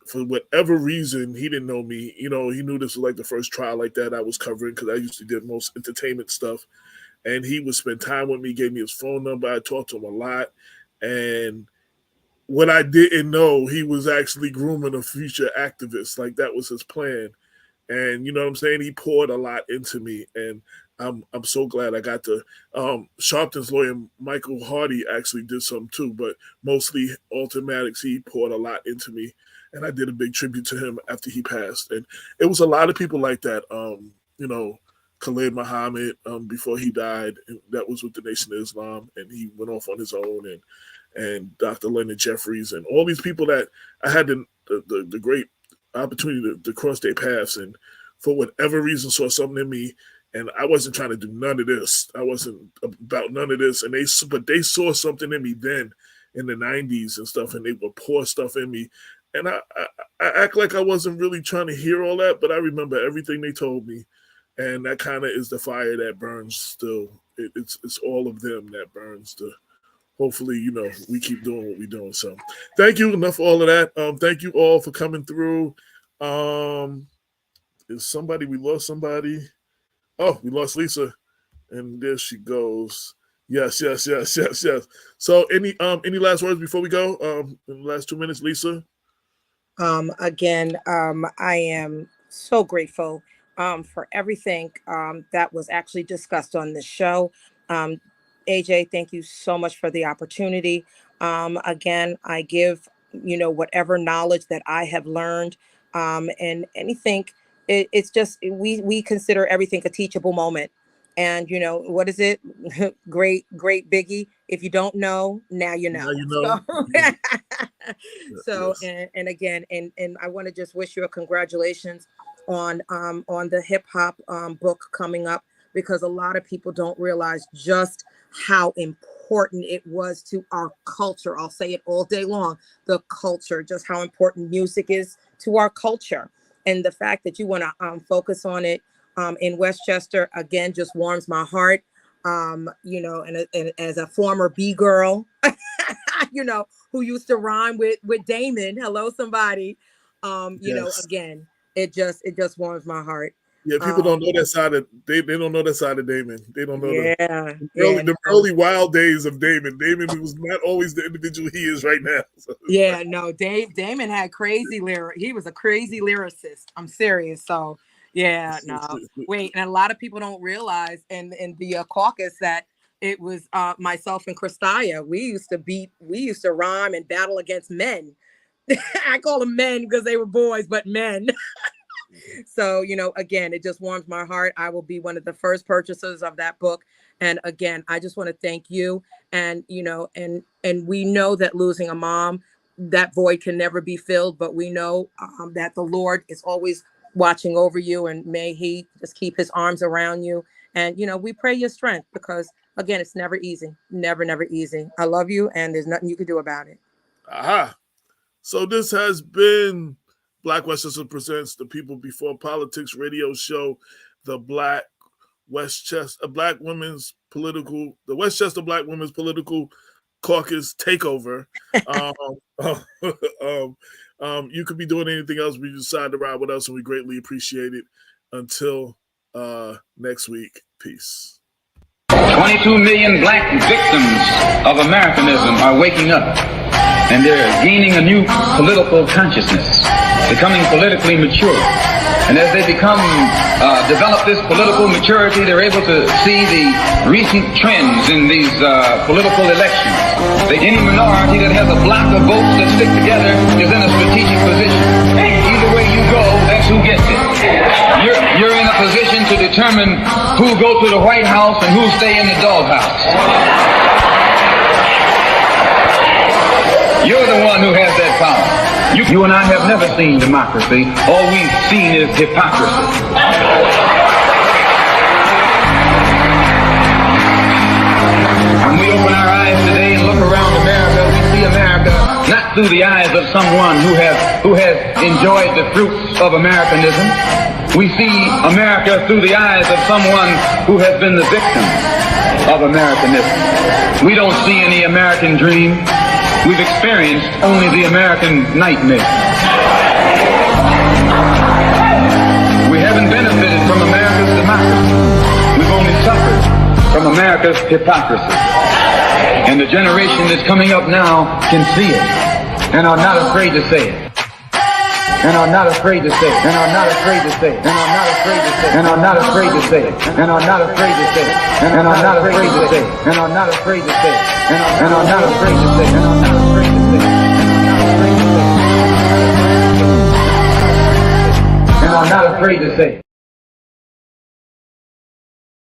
for whatever reason, he didn't know me. He knew this was like the first trial like that I was covering, because I usually did most entertainment stuff. And he would spend time with me, gave me his phone number. I talked to him a lot. And what I didn't know, he was actually grooming a future activist. Like, that was his plan. And you know what I'm saying? He poured a lot into me, and I'm so glad I got to. Sharpton's lawyer, Michael Hardy, actually did some too, but mostly Automatics. He poured a lot into me, and I did a big tribute to him after he passed. And it was a lot of people like that. You know, Khalid Muhammad, before he died, that was with the Nation of Islam, and he went off on his own. And Dr. Leonard Jeffries, and all these people that I had the great opportunity to cross their paths, and for whatever reason saw something in me, and I wasn't trying to do none of this. I wasn't about none of this, but they saw something in me then in the 90s and stuff, and they would pour stuff in me, and I act like I wasn't really trying to hear all that, but I remember everything they told me, and that kind of is the fire that burns still. It's all of them that burns. Hopefully, you know, we keep doing what we're doing. So thank you. Enough of all of that. Thank you all for coming through. We lost somebody. Oh, we lost Lisa. And there she goes. Yes. So any last words before we go? In the last 2 minutes, Lisa? Again, I am so grateful for everything that was actually discussed on this show. AJ, thank you so much for the opportunity. Again, I give, you know, whatever knowledge that I have learned, and anything. It's just we consider everything a teachable moment. And you know, what is it? great Biggie. If you don't know, now you know. Now you know. So yes. and again, and I want to just wish you a congratulations on the hip hop book coming up, because a lot of people don't realize just how important it was to our culture. I'll say it all day long, the culture, just how important music is to our culture. And the fact that you want to focus on it in Westchester, again, just warms my heart. You know, and as a former B girl, you know, who used to rhyme with Damon, hello, somebody, you know, again, it just warms my heart. Yeah, people don't know that side of they don't know that side of Damon. They don't know the early wild days of Damon. Damon was not always the individual he is right now. So. Yeah, no, Damon had crazy lyric. He was a crazy lyricist. I'm serious. So yeah, no, wait, and a lot of people don't realize in the caucus that it was myself and Christia. We used to rhyme and battle against men. I call them men because they were boys, but men. So, you know, again, it just warms my heart. I will be one of the first purchasers of that book. And again, I just want to thank you. And, you know, and we know that losing a mom, that void can never be filled. But we know that the Lord is always watching over you, and may he just keep his arms around you. And, you know, we pray your strength, because, again, it's never easy. Never easy. I love you, and there's nothing you can do about it. Aha. So this has been Black Westchester Presents the People Before Politics radio show, the Westchester Black Women's Political Caucus takeover. You could be doing anything else, but you decide to ride with us, and we greatly appreciate it. Until next week, peace. 22 million black victims of Americanism are waking up, and they're gaining a new political consciousness, becoming politically mature. And as they develop this political maturity, they're able to see the recent trends in these political elections. Any minority that has a block of votes that stick together is in a strategic position. Either way you go, that's who gets it. You're in a position to determine who go to the White House and who stay in the doghouse. You're the one who has that power. You and I have never seen democracy. All we've seen is hypocrisy. When we open our eyes today and look around America, we see America not through the eyes of someone who has enjoyed the fruits of Americanism. We see America through the eyes of someone who has been the victim of Americanism. We don't see any American dream. We've experienced only the American nightmare. We haven't benefited from America's democracy. We've only suffered from America's hypocrisy. And the generation that's coming up now can see it and are not afraid to say it. And are not afraid to say it. And are not afraid to say it. And are not afraid to say it. And are not afraid to say it. And are not afraid to say it. And are not afraid to say it. And are not afraid to say it. And are not afraid to say it. And are not afraid to say it. And are not afraid to say it.